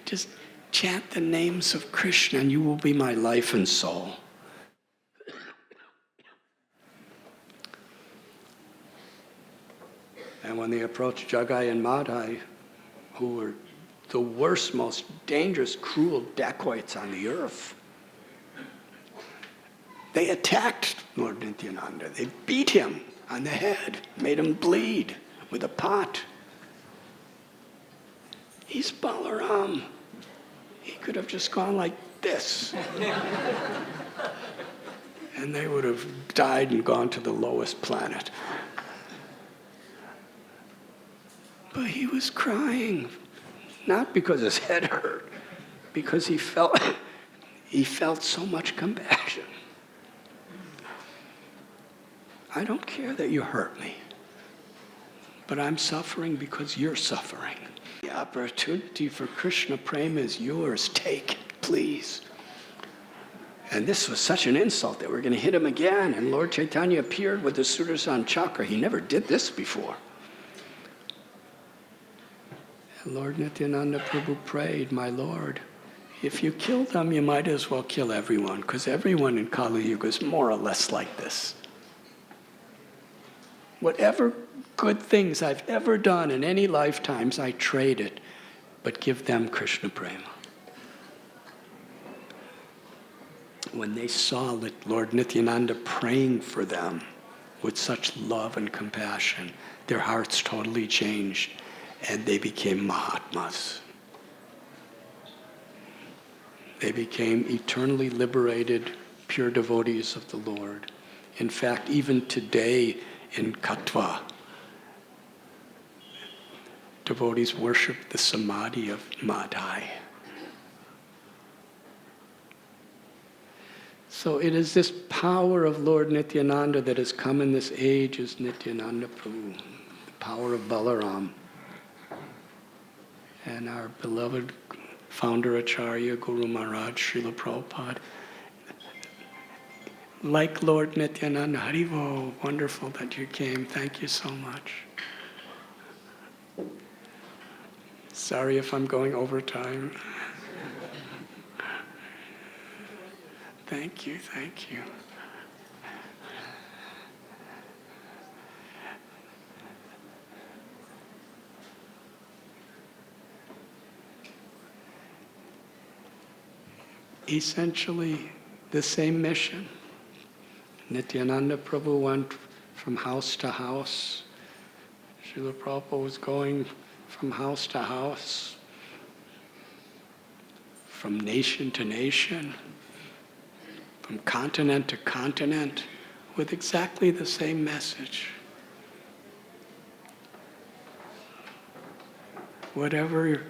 Just chant the names of Krishna, and you will be my life and soul. And when they approached Jagai and Madai, who were the worst, most dangerous, cruel dacoits on the earth, they attacked Lord Nityananda. They beat him on the head, made him bleed with a pot. He's Balaram. He could have just gone like this. And they would have died and gone to the lowest planet. But he was crying, not because his head hurt, because he felt so much compassion. I don't care that you hurt me, but I'm suffering because you're suffering. The opportunity for Krishna Prema is yours. Take it, please. And this was such an insult that we're going to hit him again. And Lord Chaitanya appeared with the Sudarshan Chakra. He never did this before. And Lord Nityananda Prabhu prayed, my Lord, if you kill them, you might as well kill everyone, because everyone in Kali Yuga is more or less like this. Whatever good things I've ever done in any lifetimes, I trade it, but give them Krishna Prema. When they saw Lord Nityananda praying for them with such love and compassion, their hearts totally changed, and they became Mahatmas. They became eternally liberated, pure devotees of the Lord. In fact, even today in Katwa, devotees worship the samadhi of Madhai. So it is this power of Lord Nityananda that has come in this age as Nityananda Prabhu, the power of Balaram. And our beloved founder Acharya, Guru Maharaj, Srila Prabhupada. Like Lord Nityananda, Harivo, wonderful that you came. Thank you so much. Sorry if I'm going over time. Thank you, thank you. Essentially, the same mission. Nityananda Prabhu went from house to house. Srila Prabhupada was going from house to house, from nation to nation, from continent to continent, with exactly the same message. Whatever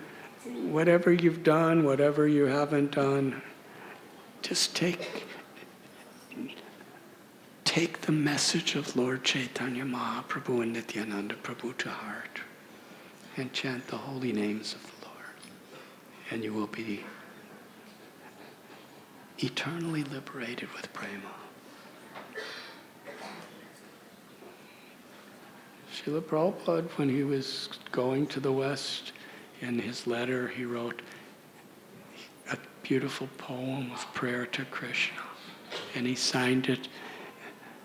you've done, whatever you haven't done, just take the message of Lord Chaitanya Mahaprabhu and Nityananda Prabhu to heart and chant the holy names of the Lord. And you will be eternally liberated with prema. Srila Prabhupada, when he was going to the West, in his letter he wrote a beautiful poem of prayer to Krishna. And he signed it,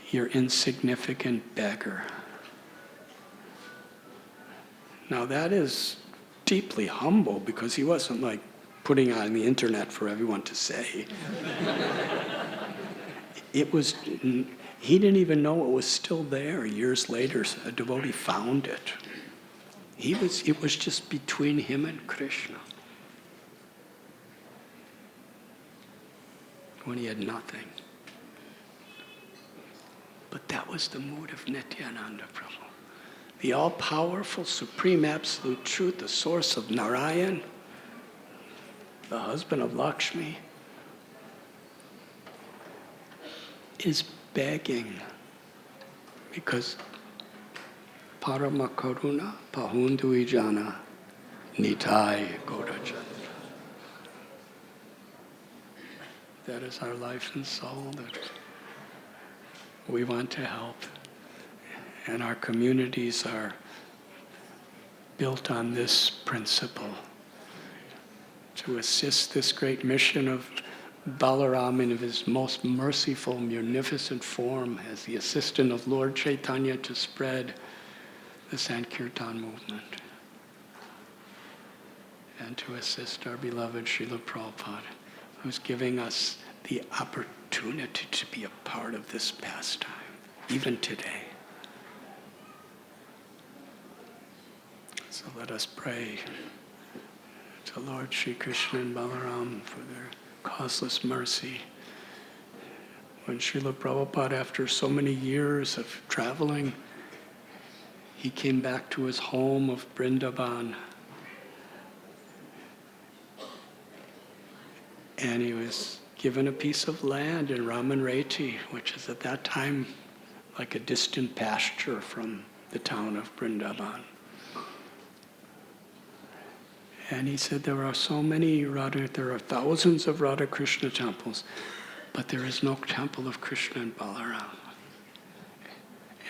"Your insignificant beggar." Now that is deeply humble, because he wasn't like putting it on the internet for everyone to say. He didn't even know it was still there. Years later, a devotee found it. It was just between him and Krishna, when he had nothing. But that was the mood of Nityananda Prabhu. The all-powerful, supreme, absolute truth, the source of Narayan, the husband of Lakshmi, is begging, because Parama Karuna Pahundu Ijana Nitai Gaurachandra. That is our life and soul that we want to help. And our communities are built on this principle, to assist this great mission of Balaram in his most merciful, munificent form as the assistant of Lord Chaitanya to spread the Sankirtan movement, and to assist our beloved Srila Prabhupada, who's giving us the opportunity to be a part of this pastime, even today. So let us pray to Lord Shri Krishna and Balaram for their causeless mercy. When Srila Prabhupada, after so many years of traveling, he came back to his home of Vrindavan, and he was given a piece of land in Ramanreti, which is at that time like a distant pasture from the town of Vrindavan. And he said, there are thousands of Radha Krishna temples, but there is no temple of Krishna in Balaram.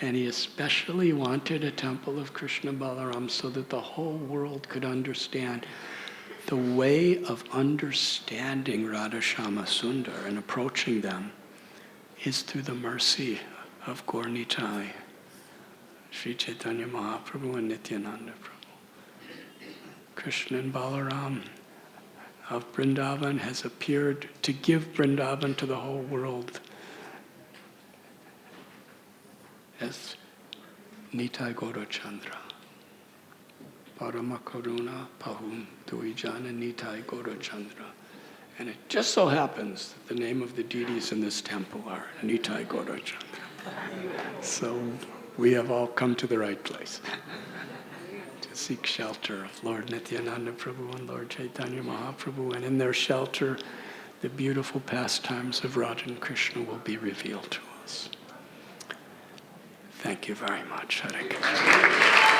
And he especially wanted a temple of Krishna Balaram so that the whole world could understand the way of understanding Radha Shama Sundar and approaching them is through the mercy of Gaur Nitai, Sri Chaitanya Mahaprabhu and Nityananda Prabhu. Krishna and Balaram of Vrindavan has appeared to give Vrindavan to the whole world as Nitai Gaurachandra. Parama Karuna Pahum Tuijana Nitai Gaurachandra. And it just so happens that the name of the deities in this temple are Nitai Gaurachandra. So we have all come to the right place. To seek shelter of Lord Nityananda Prabhu and Lord Chaitanya Mahaprabhu, and in their shelter, the beautiful pastimes of Radha and Krishna will be revealed to us. Thank you very much. Hare Krishna.